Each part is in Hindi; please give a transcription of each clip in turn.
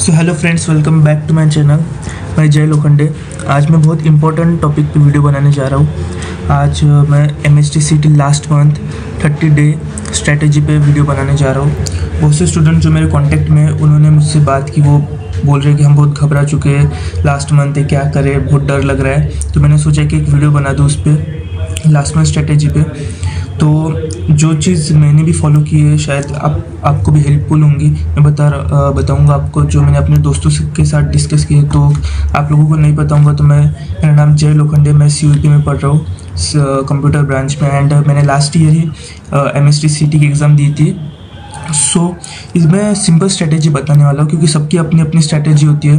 So hello friends, welcome back to my channel. मैं जय लोखंडे। आज मैं बहुत इंपॉर्टेंट टॉपिक पे वीडियो बनाने जा रहा हूँ। आज मैं MST CT last month 30 day strategy पे वीडियो बनाने जा रहा हूँ। बहुत से स्टूडेंट जो मेरे कांटेक्ट में हैं, उन्होंने मुझसे बात की। वो बोल रहे हैं कि हम बहुत घबरा चुके हैं, लास्ट मंथ है, क्या करें, बहुत डर लग रहा है। तो मैंने सोचा कि एक वीडियो बना दूँ उस पर, लास्ट मंथ स्ट्रेटेजी पे। तो जो चीज़ मैंने भी फॉलो की है, शायद आपको भी हेल्पफुल होंगी। मैं बताऊंगा आपको जो मैंने अपने दोस्तों के साथ डिस्कस किए। तो आप लोगों को नहीं पता होगा तो मेरा नाम जय लोखंडे, मैं CUP में पढ़ रहा हूँ, कंप्यूटर ब्रांच में। एंड मैंने लास्ट ईयर ही MST CT की एग्ज़ाम दी थी। सो इसमें सिंपल स्ट्रेटेजी बताने वाला हूँ, क्योंकि सबकी अपनी अपनी स्ट्रेटेजी होती है।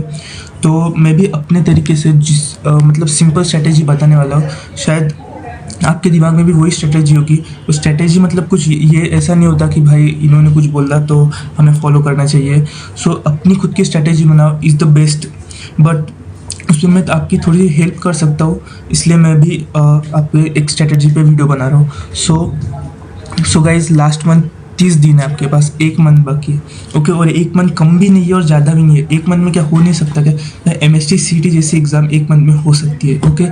तो मैं भी अपने तरीके से मतलब सिंपल स्ट्रेटेजी बताने वाला हूँ। शायद आपके दिमाग में भी वही स्ट्रेटेजी होगी। वो स्ट्रेटेजी मतलब कुछ ये ऐसा नहीं होता कि भाई इन्होंने कुछ बोला तो हमें फॉलो करना चाहिए। सो अपनी खुद की स्ट्रेटेजी बनाओ इज़ द बेस्ट। बट उसमें मैं आपकी थोड़ी हेल्प कर सकता हूँ, इसलिए मैं भी आपके एक स्ट्रेटेजी पे वीडियो बना रहा हूँ। सो गाइज, लास्ट मंथ 30 दिन है आपके पास, एक मंथ बाकी है। ओके, और एक मंथ कम भी नहीं है और ज़्यादा भी नहीं है। एक मंथ में क्या हो नहीं सकता क्या? MST CT जैसी एग्ज़ाम एक मंथ में हो सकती है। ओके,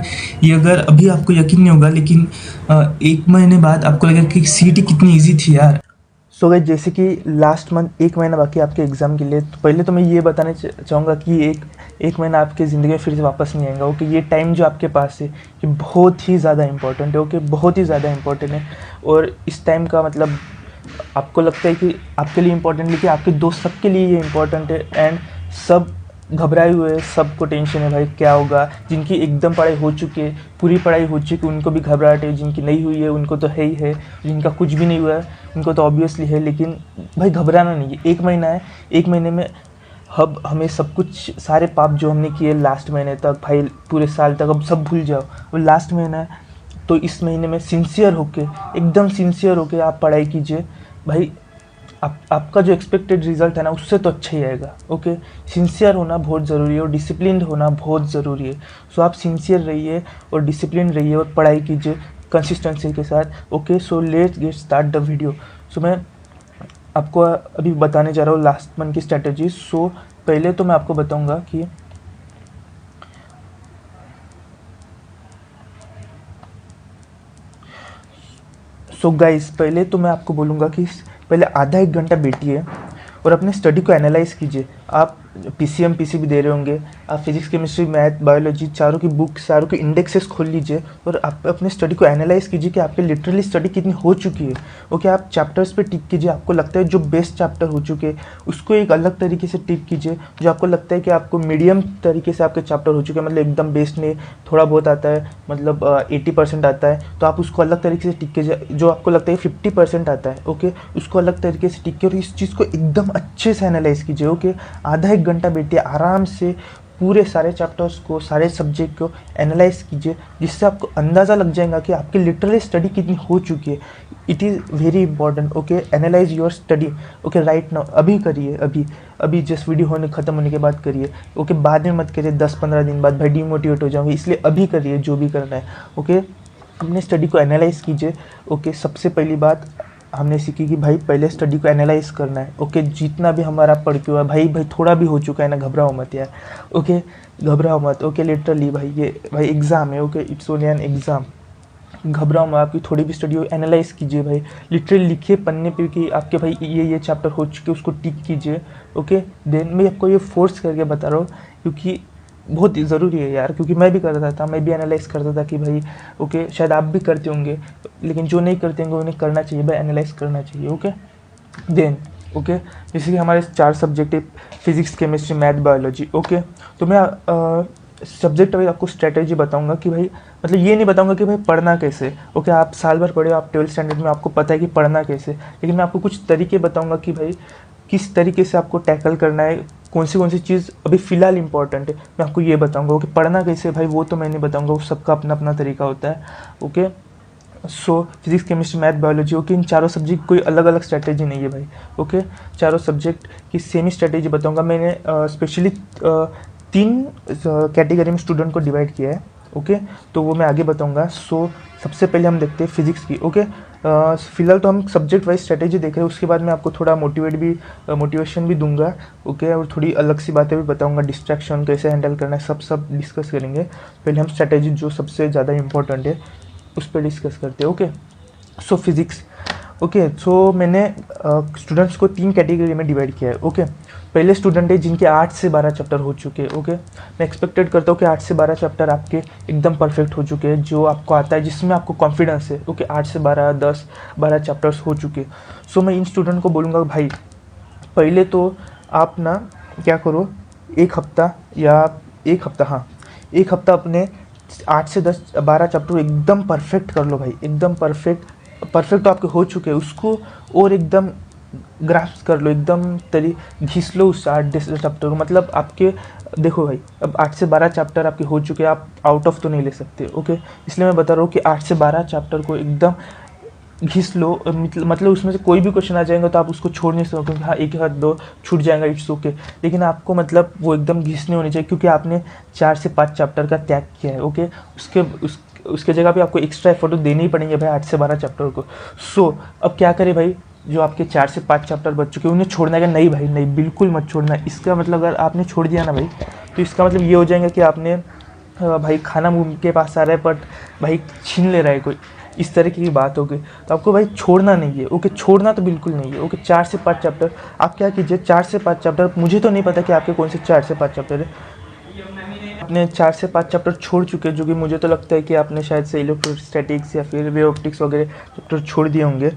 ये अगर अभी आपको यकीन नहीं होगा, लेकिन एक महीने बाद आपको लगेगा कि CT कितनी ईजी थी यार। सो गाइस, जैसे कि लास्ट मंथ एक महीना बाकी आपके एग्ज़ाम के लिए, तो पहले तो मैं ये बताना चाहूँगा कि एक महीना आपकी ज़िंदगी में फिर से वापस नहीं आएगा। ओके, ये टाइम जो आपके पास है ये बहुत ही ज़्यादा इंपॉर्टेंट है। ओके, बहुत ही ज़्यादा इंपॉर्टेंट है। और इस टाइम का मतलब आपको लगता है कि आपके लिए इम्पोर्टेंट, लेकिन आपके दोस्त सबके लिए ये इम्पोर्टेंट है। एंड सब घबराए हुए हैं, सबको टेंशन है भाई क्या होगा। जिनकी एकदम पढ़ाई हो चुकी है, पूरी पढ़ाई हो चुकी है, उनको भी घबराहट है। जिनकी नहीं हुई है उनको तो है ही है, जिनका कुछ भी नहीं हुआ है उनको तो ऑब्वियसली है। लेकिन भाई घबराना नहीं है, एक महीना है। एक महीने में अब हमें सब कुछ, सारे पाप जो हमने किए लास्ट महीने तक, भाई पूरे साल तक, अब सब भूल जाओ। वो लास्ट महीना है, तो इस महीने में सिंसियर होके, एकदम सिंसियर होके आप पढ़ाई कीजिए भाई। आपका जो एक्सपेक्टेड रिजल्ट है ना, उससे तो अच्छा ही आएगा। ओके, सिंसियर होना बहुत ज़रूरी है और डिसिप्लिन होना बहुत ज़रूरी है। सो आप सिंसियर रहिए और डिसिप्लिन रहिए और पढ़ाई कीजिए कंसिस्टेंसी के साथ। Okay, so let's get start the video. So मैं आपको अभी बताने जा रहा हूँ लास्ट मंथ की स्ट्रैटेजी। सो पहले तो मैं आपको बताऊँगा कि गाइस, पहले तो मैं आपको बोलूँगा कि पहले आधा एक घंटा बैठिए और अपने स्टडी को एनालाइज कीजिए। आप PCM PCB दे रहे होंगे, आप फिजिक्स केमिस्ट्री मैथ बायोलॉजी चारों की बुक्स, चारों के इंडेक्सेस खोल लीजिए और आप अपने स्टडी को एनालाइज कीजिए कि आपकी लिटरली स्टडी कितनी हो चुकी है। ओके, आप चैप्टर्स पे टिक कीजिए। आपको लगता है जो बेस्ट चैप्टर हो चुके उसको एक अलग तरीके से टिक कीजिए। जो आपको लगता है कि आपको मीडियम तरीके से आपके चैप्टर हो चुके हैं, मतलब एकदम बेस्ट नहीं, थोड़ा बहुत आता है, मतलब 80% आता है, तो आप उसको अलग तरीके से टिक कीजिए। जो आपको लगता है 50% आता है, ओके, उसको अलग तरीके से टिक कीजिए और इस चीज़ को एकदम अच्छे से एनालाइज कीजिए। ओके, आधा एक घंटा बैठिए, आराम से पूरे सारे चैप्टर्स को, सारे सब्जेक्ट को एनालाइज कीजिए, जिससे आपको अंदाज़ा लग जाएगा कि आपकी लिटरली स्टडी कितनी हो चुकी है। It is very important. Okay, analyse your study. Okay, right now, अभी करिए, अभी जस्ट वीडियो ख़त्म होने के बाद करिए। ओके, बाद में मत करिए 10-15 दिन बाद, भाई डिमोटिवेट हो जाऊँगी, इसलिए अभी करिए जो भी करना है। ओके, अपने स्टडी को एनालाइज कीजिए। ओके, सबसे पहली बात हमने सीखी कि भाई पहले स्टडी को एनालाइज करना है। ओके, जितना भी हमारा पढ़ के हुआ भाई थोड़ा भी हो चुका है ना, घबराओ मत यार। ओके, घबराओ मत। ओके, लिटरली भाई ये भाई एग्ज़ाम है। Okay, it's only an exam. घबराओ मत, आपकी थोड़ी भी स्टडी हो एनालाइज कीजिए भाई। लिटरली लिखिए पन्ने पे कि आपके भाई ये चैप्टर हो चुके, उसको टिक कीजिए। ओके, देन मैं आपको ये फोर्स करके बता रहा हूँ क्योंकि बहुत ज़रूरी है यार, क्योंकि मैं भी करता था, मैं भी एनालाइज करता था कि भाई ओके, शायद आप भी करते होंगे, लेकिन जो नहीं करते होंगे उन्हें करना चाहिए भाई, एनालाइज करना चाहिए। ओके, देन ओके, जैसे कि हमारे 4 सब्जेक्ट है, physics chemistry math biology. Okay, तो मैं सब्जेक्ट वाइज आपको स्ट्रेटेजी बताऊंगा कि भाई, मतलब ये नहीं बताऊंगा कि भाई पढ़ना कैसे। ओके, आप साल भर पढ़े हो, आप 12th स्टैंडर्ड में, आपको पता है कि पढ़ना कैसे, लेकिन मैं आपको कुछ तरीके बताऊंगा कि भाई किस तरीके से आपको टैकल करना है, कौन सी चीज़ अभी फ़िलहाल इंपॉर्टेंट है, मैं आपको ये बताऊंगा। ओके, पढ़ना कैसे भाई वो तो मैं नहीं बताऊंगा, वो सबका अपना अपना तरीका होता है। Okay, so physics chemistry math biology. Okay, इन चारों सब्जेक्ट कोई अलग अलग स्ट्रैटेजी नहीं है भाई। ओके, चारों सब्जेक्ट की सेम ही स्ट्रैटेजी बताऊंगा। मैंने स्पेशली 3 कैटेगरी में स्टूडेंट को डिवाइड किया है। ओके, तो वो मैं आगे बताऊंगा। सो सबसे पहले हम देखते हैं फिजिक्स की। ओके, फिलहाल तो हम सब्जेक्ट वाइज स्ट्रेटेजी देख रहे हैं, उसके बाद मैं आपको थोड़ा मोटिवेशन भी दूंगा, ओके, और थोड़ी अलग सी बातें भी बताऊंगा, डिस्ट्रैक्शन कैसे हैंडल करना है, सब डिस्कस करेंगे। पहले हम स्ट्रेटेजी जो सबसे ज़्यादा इंपॉर्टेंट है उस पर डिस्कस करते हैं, ओके। सो फिज़िक्स, ओके। सो मैंने स्टूडेंट्स को 3 कैटेगरी में डिवाइड किया है, ओके। पहले स्टूडेंट है जिनके 8 से 12 चैप्टर हो चुके हैं, ओके। मैं एक्सपेक्टेड करता हूँ कि 8 से 12 चैप्टर आपके एकदम परफेक्ट हो चुके हैं, जो आपको आता है, जिसमें आपको कॉन्फिडेंस है, ओके। 8 से 12, 10, 12 चैप्टर्स हो चुके। सो मैं इन स्टूडेंट को बोलूँगा भाई पहले तो आप ना क्या करो, एक हफ्ता अपने 8 से 10 12 चैप्टर एकदम परफेक्ट कर लो भाई, एकदम परफेक्ट तो आपके हो चुके हैं, उसको और एकदम ग्रास्प कर लो, एकदम घिस लो उस 8 चैप्टर को। मतलब आपके देखो भाई, अब 8 से 12 चैप्टर आपके हो चुके हैं, आप आउट ऑफ तो नहीं ले सकते, ओके। इसलिए मैं बता रहा हूँ कि 8 से 12 चैप्टर को एकदम घिस लो, मतलब उसमें से कोई भी क्वेश्चन आ जाएगा तो आप उसको छोड़ नहीं सकते, क्योंकि हाँ एक हाथ दो छूट जाएगा, इट्स ओके। लेकिन आपको मतलब वो एकदम घिसने होनी चाहिए, क्योंकि आपने 4 से 5 चैप्टर का त्याग किया है, ओके। उसके जगह पे आपको एक्स्ट्रा एफर्ट तो देने ही पड़ेंगे भाई 8 से 12 चैप्टर को। सो अब क्या करें भाई, जो आपके 4 से 5 चैप्टर बच चुके हैं उन्हें छोड़ना है? नहीं भाई नहीं, बिल्कुल मत छोड़ना। इसका मतलब अगर आपने छोड़ दिया ना भाई, तो इसका मतलब ये हो जाएगा कि आपने भाई खाना मुंह के पास आ रहा है बट भाई छीन ले रहा है कोई, इस तरह की बात होगी। तो आपको भाई छोड़ना नहीं है, ओके, छोड़ना तो बिल्कुल नहीं है, ओके। 4 से 5 चैप्टर आप क्या कीजिए, 4 से 5 चैप्टर, मुझे तो नहीं पता कि आपके कौन से 4 से 5 चैप्टर है, आपने 4 से 5 चैप्टर छोड़ चुके हैं, जो कि मुझे तो लगता है कि आपने शायद से इलेक्ट्रोस्टैटिक्स या फिर वेव ऑप्टिक्स वगैरह चैप्टर छोड़ दिए होंगे।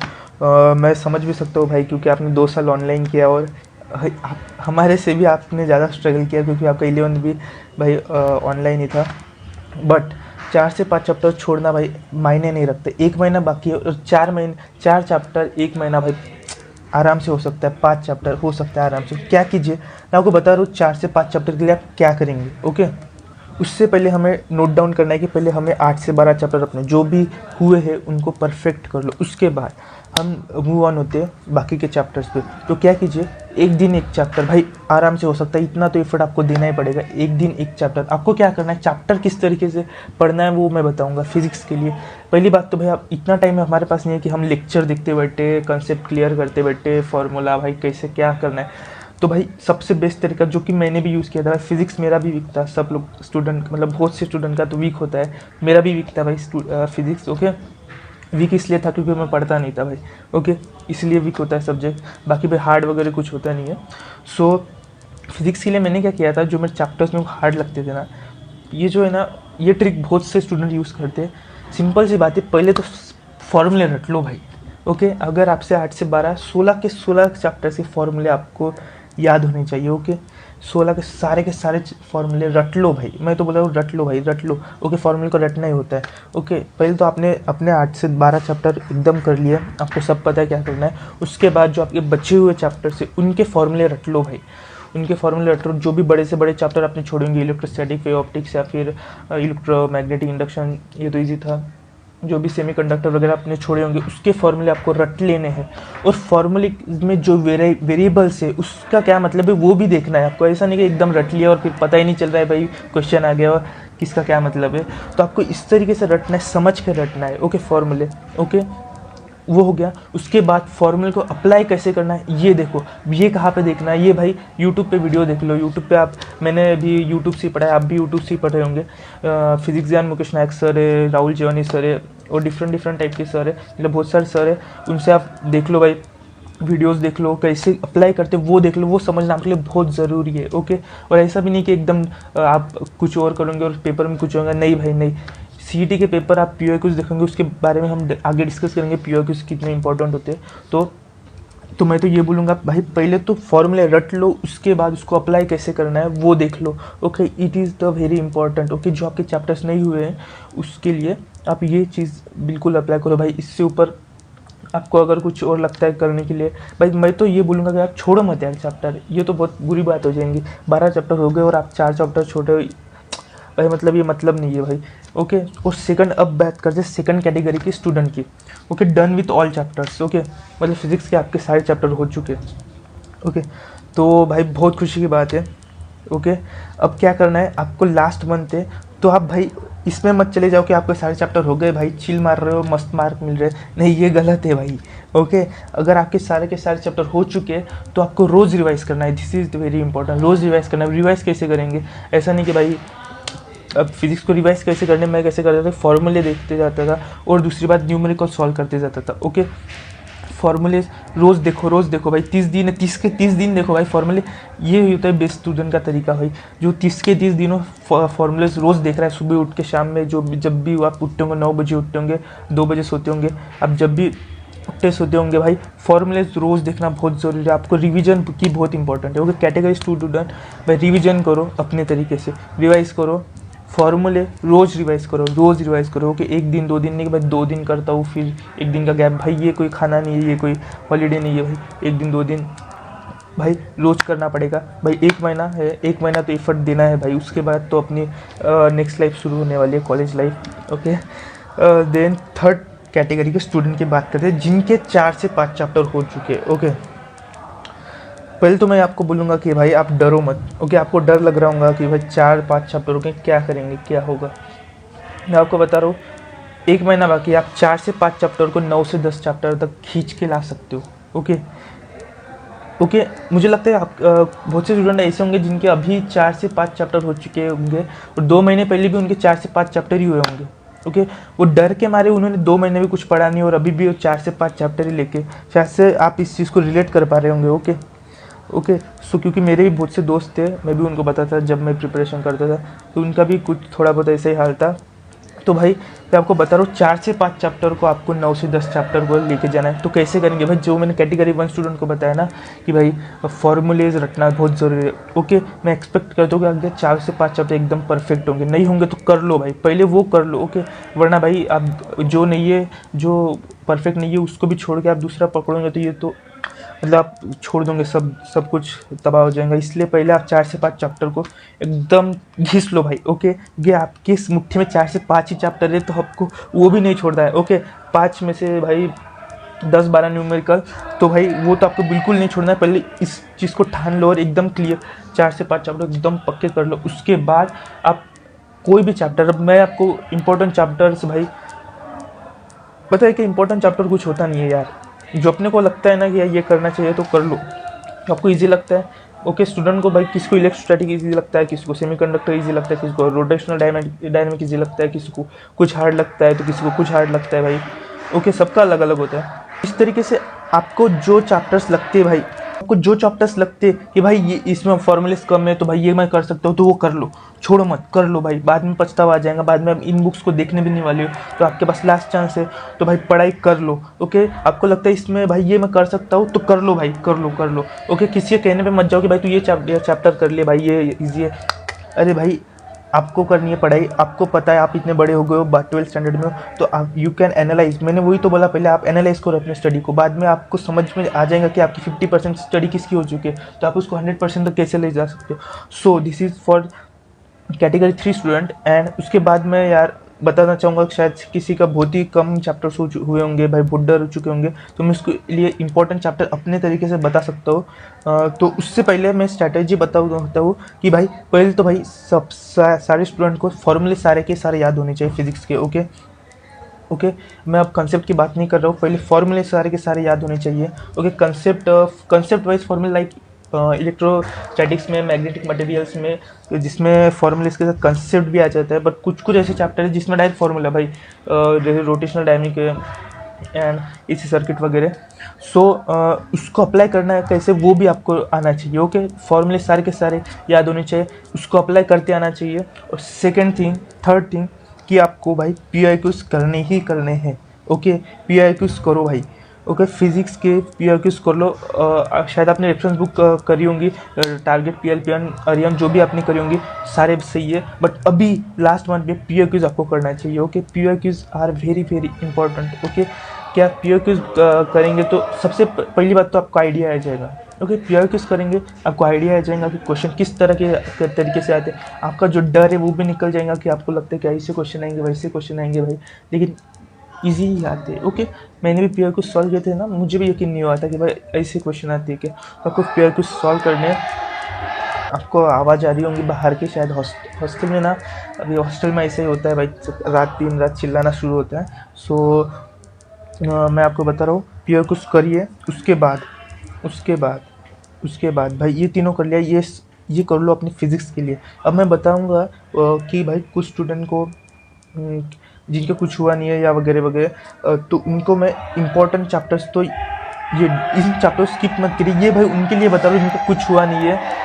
मैं समझ भी सकता हूँ भाई, क्योंकि आपने 2 साल ऑनलाइन किया और हमारे से भी आपने ज़्यादा स्ट्रगल किया, क्योंकि आपका 11th भी भाई ऑनलाइन ही था। बट 4 से 5 चैप्टर छोड़ना भाई मायने नहीं रखते। 1 महीना बाकी है और 4 चैप्टर 1 महीना भाई आराम से हो सकता है, 5 चैप्टर हो सकता है आराम से। क्या कीजिए, मैं आपको बता रहा हूँ 4 से 5 चैप्टर के लिए आप क्या करेंगे, ओके। उससे पहले हमें नोट डाउन करना है कि पहले हमें 8 से 12 चैप्टर अपने जो भी हुए हैं उनको परफेक्ट कर लो, उसके बाद हम मूव ऑन होते हैं बाकी के चैप्टर्स पे। तो क्या कीजिए, एक दिन एक चैप्टर भाई आराम से हो सकता है, इतना तो एफर्ट आपको देना ही पड़ेगा। एक दिन एक चैप्टर, आपको क्या करना है, चैप्टर किस तरीके से पढ़ना है वो मैं बताऊंगा फिजिक्स के लिए। पहली बात तो भाई आप इतना टाइम हमारे पास नहीं है कि हम लेक्चर देखते बैठे, कंसेप्ट क्लियर करते बैठे, फॉर्मूला भाई कैसे क्या करना है। तो भाई सबसे बेस्ट तरीका जो कि मैंने भी यूज़ किया था, फिजिक्स मेरा भी वीक था, सब लोग स्टूडेंट मतलब बहुत से स्टूडेंट का तो वीक होता है, मेरा भी वीक था भाई फिजिक्स, ओके। वीक इसलिए था क्योंकि मैं पढ़ता नहीं था भाई, ओके, इसलिए वीक होता है सब्जेक्ट, बाकी भाई हार्ड वगैरह कुछ होता नहीं है। सो फिजिक्स के लिए मैंने क्या किया था, जो मेरे चैप्टर्स में हार्ड लगते थे ना, ये जो है ना, ये ट्रिक बहुत से स्टूडेंट यूज़ करते हैं। सिंपल सी बात है, पहले तो फॉर्मूले रट लो भाई, ओके। अगर आपसे 8 से 12 16 के 16 चैप्टर के फॉर्मूले आपको याद होने चाहिए, ओके। 16 के सारे फॉर्मूले रट लो भाई, मैं तो बोल रहा हूँ रट लो भाई, रट लो, ओके। फॉर्मूले को रटना ही होता है, ओके। पहले तो आपने अपने 8 से 12 चैप्टर एकदम कर लिए, आपको सब पता है क्या करना है। उसके बाद जो आपके बचे हुए चैप्टर से उनके फॉर्मूले रट लो भाई, उनके फॉर्मूले रट लो। जो भी बड़े से बड़े चैप्टर आपने छोड़ेंगे, इलेक्ट्रोस्टैटिक, वेव ऑप्टिक्स या फिर इलेक्ट्रोमैग्नेटिक इंडक्शन, ये तो ईजी था। जो भी सेमीकंडक्टर वगैरह आपने छोड़े होंगे उसके फॉर्मूले आपको रट लेने हैं, और फॉर्मूले में जो वेरिएबल्स है उसका क्या मतलब है वो भी देखना है आपको। ऐसा नहीं कि एकदम रट लिया और फिर पता ही नहीं चल रहा है भाई क्वेश्चन आ गया और किसका क्या मतलब है। तो आपको इस तरीके से रटना है, समझ के रटना है, ओके। फॉर्मूले, ओके, वो हो गया। उसके बाद फॉर्मूले को अप्लाई कैसे करना है ये देखो, ये कहाँ पे देखना है, ये भाई यूट्यूब पे वीडियो देख लो। यूट्यूब पे आप, मैंने भी यूट्यूब से ही पढ़ा है, आप भी यूट्यूब से ही पढ़ रहे होंगे। फिजिक्स ज्ञान मुकेश नायक सर है, राहुल जीवानी सर है, और डिफरेंट टाइप के सर है, मतलब बहुत सारे सर है, उनसे आप देख लो भाई, वीडियोस देख लो, कैसे अप्लाई करते वो देख लो, वो समझना आपके लिए बहुत ज़रूरी है, ओके। और ऐसा भी नहीं कि एकदम आप कुछ और करोगे और पेपर में कुछ होगा, नहीं भाई नहीं। सीईटी के पेपर आप पीओक्यूज देखेंगे, उसके बारे में हम आगे डिस्कस करेंगे, पीओक्यूज कितने इंपॉर्टेंट होते हैं। तो मैं तो ये बोलूँगा भाई पहले तो फॉर्मूले रट लो, उसके बाद उसको अप्लाई कैसे करना है वो देख लो, okay. It is the very important, okay. जो आपके चैप्टर्स नहीं हुए हैं उसके लिए आप ये चीज़ बिल्कुल अप्लाई करो भाई। इससे ऊपर आपको अगर कुछ और लगता है करने के लिए, भाई मैं तो ये बोलूँगा कि आप छोड़ो मत यार चैप्टर, ये तो बहुत बुरी बात हो जाएंगी। 12 चैप्टर हो गए और आप 4 चैप्टर छोड़े भाई, मतलब ये मतलब नहीं है भाई, ओके। और सेकंड, अब बात करते हैं सेकंड कैटेगरी की स्टूडेंट की, okay. Done with all chapters, okay, मतलब फिजिक्स के आपके सारे चैप्टर हो चुके, ओके। तो भाई बहुत खुशी की बात है, ओके। अब क्या करना है आपको, लास्ट मंथ है तो आप भाई इसमें मत चले जाओ कि आपके सारे चैप्टर हो गए भाई, चिल मार रहे हो, मस्त मार्क मिल रहे हैं, नहीं, ये गलत है भाई। ओके, अगर आपके सारे के सारे चैप्टर हो चुके हैं तो आपको रोज़ रिवाइज़ करना है, दिस इज़ वेरी इंपॉर्टेंट। रोज़ रिवाइज़ करना है। रिवाइज़ कैसे करेंगे, ऐसा नहीं कि भाई अब फिजिक्स को रिवाइज कैसे करने, मैं कैसे करता था, फॉर्मूले देखते जाता था और दूसरी बात न्यूमेरिकल सॉल्व करते जाता था। ओके, फॉर्मूले रोज़ देखो भाई, 30 दिन है, 30 के 30 दिन देखो भाई फॉर्मूले। ये होता है बेस्ट स्टूडेंट का तरीका भाई, जो 30 के 30 दिनों फॉर्मूले रोज़ देख रहा है, सुबह उठ के शाम में, जो जब भी आप उठते होंगे, 9 बजे उठते होंगे, 2 बजे सोते होंगे, आप जब भी उठते सोते होंगे भाई, फॉर्मूले रोज़ देखना बहुत ज़रूरी है। आपको रिवीजन की बहुत इंपॉर्टेंट है। ओके, कैटेगरी स्टूडेंट भाई, रिवीजन करो अपने तरीके से, रिवाइज करो फॉर्मूले, रोज़ रिवाइज करो। ओके, एक दिन 2 दिन नहीं कि भाई 2 दिन करता हूँ फिर 1 दिन का गैप, भाई ये कोई खाना नहीं है, ये कोई हॉलीडे नहीं है भाई। 1 दिन 2 दिन भाई रोज़ करना पड़ेगा भाई। 1 महीना है, 1 महीना तो एफर्ट देना है भाई, उसके बाद तो अपनी नेक्स्ट लाइफ शुरू होने वाली है, college life. Okay, then third category के स्टूडेंट की बात करते हैं जिनके 4 से 5 चैप्टर हो चुके हैं। ओके, पहले तो मैं आपको बोलूँगा कि भाई आप डरो मत। ओके, आपको डर लग रहा होगा कि भाई 4-5 चैप्टर हो गए, क्या करेंगे, क्या होगा। मैं आपको बता रहा हूँ, 1 महीना बाकी, आप 4 से 5 चैप्टर को 9 से 10 चैप्टर तक खींच के ला सकते हो। ओके ओके, मुझे लगता है आप बहुत से स्टूडेंट ऐसे होंगे जिनके अभी 4 से 5 चैप्टर हो चुके होंगे और 2 महीने पहले भी उनके 4 से 5 चैप्टर ही हुए होंगे। ओके, वो डर के मारे उन्होंने 2 महीने भी कुछ पढ़ा नहीं और अभी भी वो 4 से 5 चैप्टर ही लेके, शायद से आप इस चीज़ को रिलेट कर पा रहे होंगे। ओके, सो क्योंकि मेरे भी बहुत से दोस्त थे, मैं भी उनको बताता था जब मैं प्रिपरेशन करता था, तो उनका भी कुछ थोड़ा बहुत ऐसा ही हाल था। तो भाई मैं आपको बता रहा हूँ, 4 से 5 चैप्टर को आपको 9 से 10 चैप्टर को लेके जाना है। तो कैसे करेंगे भाई, जो मैंने कैटेगरी 1 स्टूडेंट को बताया ना कि भाई फॉर्मूलेज रटना बहुत ज़रूरी है। ओके, मैं एक्सपेक्ट करता हूँ कि अगर 4 से 5 चैप्टर एकदम परफेक्ट होंगे, नहीं होंगे तो कर लो भाई, पहले वो कर लो। ओके, वरना भाई आप जो नहीं है, जो परफेक्ट नहीं है उसको भी छोड़ के आप दूसरा पकड़ोगे तो ये तो मतलब आप छोड़ दोगे, सब कुछ तबाह हो जाएगा। इसलिए पहले आप 4 से 5 चैप्टर को एकदम घिस लो भाई। ओके, ये आपकी इस मुट्ठी में 4 से 5 ही चैप्टर है तो आपको वो भी नहीं छोड़ना है। ओके, 5 में से भाई 10-12 न्यूमेरिकल, तो भाई वो तो आपको बिल्कुल नहीं छोड़ना है। पहले इस चीज़ को ठान लो और एकदम क्लियर 4 से 5 चैप्टर एकदम पक्के कर लो, उसके बाद आप कोई भी चैप्टर, अब मैं आपको इंपॉर्टेंट चैप्टर्स भाई, पता है कि इंपॉर्टेंट चैप्टर कुछ होता नहीं है यार, जो अपने को लगता है ना कि यार ये करना चाहिए तो कर लो, तो आपको इजी लगता है। ओके, स्टूडेंट को भाई किसी को इलेक्ट्रोस्टैटिक इजी लगता है, किसी को सेमीकंडक्टर इजी लगता है, किसी को रोटेशनल डायनामिक इजी लगता है, किसी को कुछ हार्ड लगता है तो किसी को कुछ हार्ड लगता है भाई। ओके, सबका अलग अलग होता है। इस तरीके से आपको जो चैप्टर्स लगते हैं भाई, आपको जो चैप्टर्स लगते हैं कि भाई ये इसमें फॉर्मूलेस कम है तो भाई ये मैं कर सकता हूँ, तो वो कर लो, छोड़ो मत, कर लो भाई। बाद में पछतावा आ जाएगा, बाद में आप इन बुक्स को देखने भी नहीं वाले हो, तो आपके पास लास्ट चांस है, तो भाई पढ़ाई कर लो। ओके, आपको लगता है इसमें भाई ये मैं कर सकता हूँ तो कर लो भाई, कर लो। ओके, किसी के कहने पे मत जाओ कि भाई तू ये चैप्टर कर ले भाई, ये ईजी है। अरे भाई, आपको करनी है पढ़ाई, आपको पता है आप इतने बड़े हो गए हो, 12th स्टैंडर्ड में हो, तो आप यू कैन एनालाइज। मैंने वही तो बोला, पहले आप एनालाइज करो अपने स्टडी को, बाद में आपको समझ में आ जाएगा कि आपकी 50% स्टडी किसकी हो चुकी है, तो आप उसको 100% तक कैसे ले जा सकते हो। So this is for category 3 student. And उसके बाद मैं यार बताना चाहूँगा, शायद किसी का बहुत ही कम चैप्टर्स हुए होंगे भाई, बहुत डर हो चुके होंगे, तो मैं उसके लिए इंपॉर्टेंट चैप्टर अपने तरीके से बता सकता हूँ। तो उससे पहले मैं स्ट्रैटेजी बताता हूँ कि भाई पहले तो भाई सारे स्टूडेंट को फॉर्मूले सारे के सारे याद होने चाहिए फिजिक्स के। ओके, मैं अब कंसेप्ट की बात नहीं कर रहा हूँ, पहले फॉर्मूले सारे के सारे याद होने चाहिए। Okay, concept wise formula like electrostatics में, मैग्नेटिक मटेरियल्स में, जिसमें फॉर्मूले के साथ कंसेप्ट भी आ जाता है, बट कुछ ऐसे चैप्टर है जिसमें डायरेक्ट फॉर्मूला भाई, जैसे rotational dynamic and AC circuit वगैरह। सो उसको अप्लाई करना है कैसे, वो भी आपको आना चाहिए। ओके, फॉर्मूले सारे के सारे याद होने चाहिए, उसको अप्लाई करते आना चाहिए। और थर्ड थिंग कि आपको भाई PIQs करने ही करने हैं। ओके, PIQs करो भाई। ओके, फिजिक्स के PIQs कर लो। शायद आपने रेफरेंस बुक करी होंगी, टारगेट, PLPN, अरियम, जो भी आपने करी होंगी, सारे सही है, बट अभी लास्ट मंथ में PIQs आपको करना चाहिए। Okay, PIQs are very very important. Okay, क्या PIQs करेंगे तो सबसे पहली बात तो आपको आइडिया आ जाएगा। ओके, PIQs करेंगे आपको आइडिया आ जाएगा कि क्वेश्चन किस तरह के तरीके से आते हैं, आपका जो डर है वो भी निकल जाएगा कि आपको लगता है कि ऐसे क्वेश्चन आएंगे, वैसे क्वेश्चन आएंगे भाई, लेकिन ईजी ही आते हैं। ओके, मैंने भी PIQs सॉल्व किए थे ना, मुझे भी यकीन नहीं हुआ था कि भाई ऐसे क्वेश्चन आते हैं क्या, तो आपको PIQs सॉल्व करने हैं। आपको आवाज़ आ रही होंगी बाहर की, शायद हॉस्टल में ना, अभी हॉस्टल में ऐसे ही होता है भाई, रात 3 चिल्लाना शुरू होता है। सो मैं आपको बता रहा हूँ, पियर कुछ करिए, उसके बाद भाई ये तीनों कर लिया, ये कर लो अपनी फिज़िक्स के लिए। अब मैं बताऊँगा कि भाई कुछ स्टूडेंट को जिनके कुछ हुआ नहीं है या वगैरह वगैरह, तो उनको मैं इम्पोर्टेंट चैप्टर्स, तो ये इन चैप्टर स्किप मत करिए, ये भाई उनके लिए बता रहा हूँ जिनको कुछ हुआ नहीं है।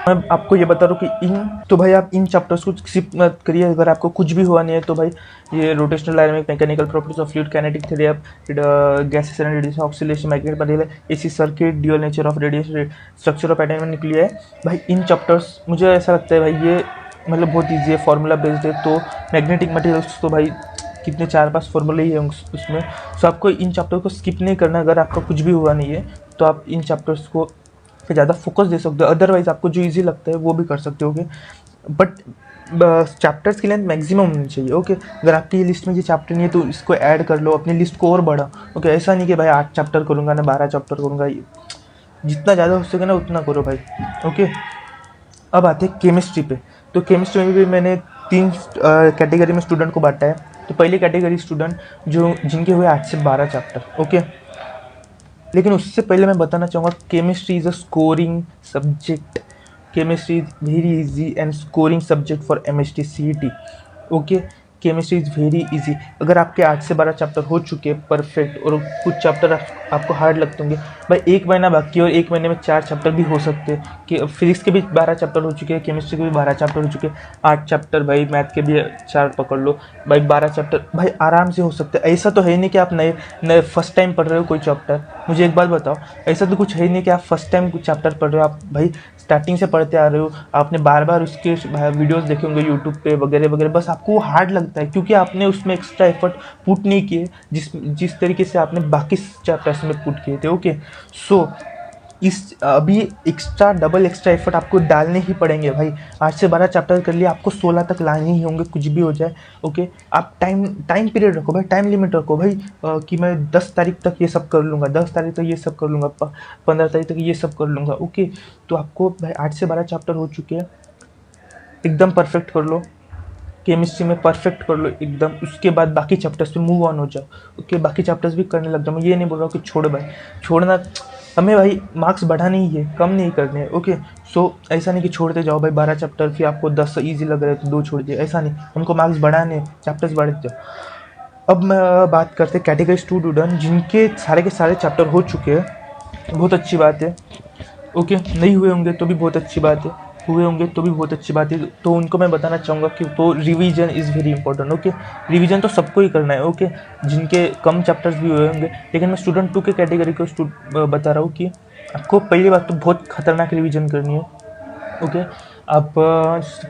मैं आपको ये बता रहा हूँ कि तो भाई आप इन चैप्टर्स को स्किप मत करिए अगर आपको कुछ भी हुआ नहीं है। तो भाई ये rotational dynamic, mechanical properties of fluid, kinetic theory of gases and radiation, oscillation, magnetic material, AC circuit, dual nature of radiation, structure of atom निकली है भाई। इन चैप्टर्स मुझे ऐसा लगता है भाई ये मतलब बहुत ईजी है, फार्मूला बेस्ड है। तो मैग्नेटिक मटेरियल्स तो भाई कितने 4-5 फॉर्मूले ही है उसमें। सो आपको इन चैप्टर को स्किप नहीं करना अगर आपका कुछ भी हुआ नहीं है, तो आप इन चैप्टर्स को पे ज़्यादा फोकस दे सकते हो। अदरवाइज आपको जो इजी लगता है वो भी कर सकते होगे, बट चैप्टर्स की लेंथ मैक्सिमम होनी चाहिए। ओके, अगर आपकी लिस्ट में ये चैप्टर नहीं है तो इसको ऐड कर लो, अपनी लिस्ट को और बढ़ा। ओके, ऐसा नहीं कि भाई 8 चैप्टर करूँगा ना 12 चैप्टर करूँगा, जितना ज़्यादा हो सके ना उतना करो भाई। ओके, अब आते हैं केमिस्ट्री पे। तो केमिस्ट्री में भी मैंने 3 कैटेगरी में स्टूडेंट को बांटा है। तो पहली कैटेगरी स्टूडेंट जो जिनके हुए 8 से 12 चैप्टर। ओके, लेकिन उससे पहले मैं बताना चाहूँगा chemistry is a scoring subject. Chemistry is very easy and scoring subject for MHT CET। Okay, chemistry is very easy. अगर आपके 8 से 12 चैप्टर हो चुके हैं परफेक्ट, और कुछ चैप्टर आपको हार्ड लगते होंगे भाई, 1 महीना बाकी और 1 महीने में 4 चैप्टर भी हो सकते हैं। कि फिजिक्स के भी 12 चैप्टर हो चुके हैं, केमिस्ट्री के भी 12 चैप्टर हो चुके हैं, 8 चैप्टर भाई, मैथ के भी 4 पकड़ लो भाई, 12 चैप्टर भाई आराम से हो सकते हैं। ऐसा तो है नहीं कि आप नए फर्स्ट टाइम पढ़ रहे हो कोई चैप्टर। मुझे एक बात बताओ, ऐसा तो कुछ है नहीं कि आप फर्स्ट टाइम कुछ चैप्टर पढ़ रहे हो, आप भाई स्टार्टिंग से पढ़ते आ रहे हो, आपने बार बार उसके वीडियोस देखे होंगे यूट्यूब पे वगैरह वगैरह, बस आपको वो हार्ड लगता है क्योंकि आपने उसमें एक्स्ट्रा एफर्ट पुट नहीं किए जिस तरीके से आपने बाकी चैप्टर्स में पुट किए थे। ओके, सो इस अभी एक्स्ट्रा डबल एक्स्ट्रा एफर्ट आपको डालने ही पड़ेंगे भाई। 8 से 12 चैप्टर कर लिए, आपको 16 तक लाने ही होंगे कुछ भी हो जाए। ओके, आप टाइम पीरियड रखो भाई, टाइम लिमिट रखो भाई, कि मैं 10 तारीख तक ये सब कर लूँगा, 10 तारीख तक ये सब कर लूँगा, 15 तारीख तक ये सब कर लूँगा। ओके, तो आपको भाई 8 से 12 चैप्टर हो चुके हैं, एकदम परफेक्ट कर लो, केमिस्ट्री में परफेक्ट कर लो एकदम। उसके बाद बाकी चैप्टर्स पे मूव ऑन हो जाओ। ओके, बाकी चैप्टर्स भी करने लग जाओ। मैं ये नहीं बोल रहा हूँ कि छोड़ भाई, छोड़ना हमें भाई मार्क्स बढ़ाने ही है, कम नहीं करने हैं। ओके, सो ऐसा नहीं कि छोड़ते जाओ भाई 12 चैप्टर, फिर आपको 10 ईजी लग रहे हैं तो 2 छोड़ दिए, ऐसा नहीं, हमको मार्क्स बढ़ाने, चैप्टर्स बढ़ाते जाओ। अब मैं बात करते हैं कैटेगरी स्टूडेंट जिनके सारे के सारे चैप्टर हो चुके हैं, बहुत अच्छी बात है। ओके, नहीं हुए होंगे तो भी बहुत अच्छी बात है, हुए होंगे तो भी बहुत अच्छी बात है। तो उनको मैं बताना चाहूँगा कि तो revision is very important. Okay, revision तो सबको ही करना है। ओके, जिनके कम चैप्टर्स भी हुए होंगे, लेकिन मैं स्टूडेंट 2 के कैटेगरी को बता रहा हूँ कि आपको पहली बात तो बहुत खतरनाक रिवीजन करनी है। ओके, आप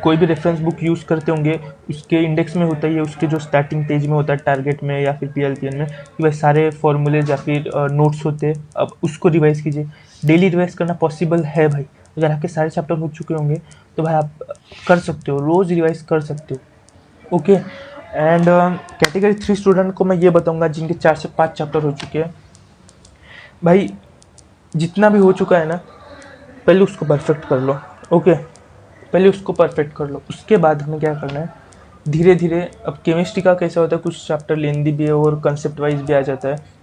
कोई भी रेफरेंस बुक यूज़ करते होंगे, उसके इंडेक्स में होता ही है, उसके जो स्टार्टिंग पेज में होता है टारगेट में या फिर PLPN में, कि भाई सारे फॉर्मूलेज या फिर नोट्स होते हैं, अब उसको रिवाइज़ कीजिए। डेली रिवाइज करना पॉसिबल है भाई, अगर आपके सारे चैप्टर हो चुके होंगे तो भाई आप कर सकते हो, रोज़ रिवाइज कर सकते हो। ओके, एंड कैटेगरी 3 स्टूडेंट को मैं ये बताऊंगा जिनके 4 से 5 चैप्टर हो चुके हैं। भाई जितना भी हो चुका है ना, पहले उसको परफेक्ट कर लो। ओके, पहले उसको परफेक्ट कर लो, उसके बाद हमें क्या करना है, धीरे धीरे। अब केमिस्ट्री का कैसा होता है, कुछ चैप्टर लेंदी भी है और कंसेप्ट वाइज भी आ जाता है।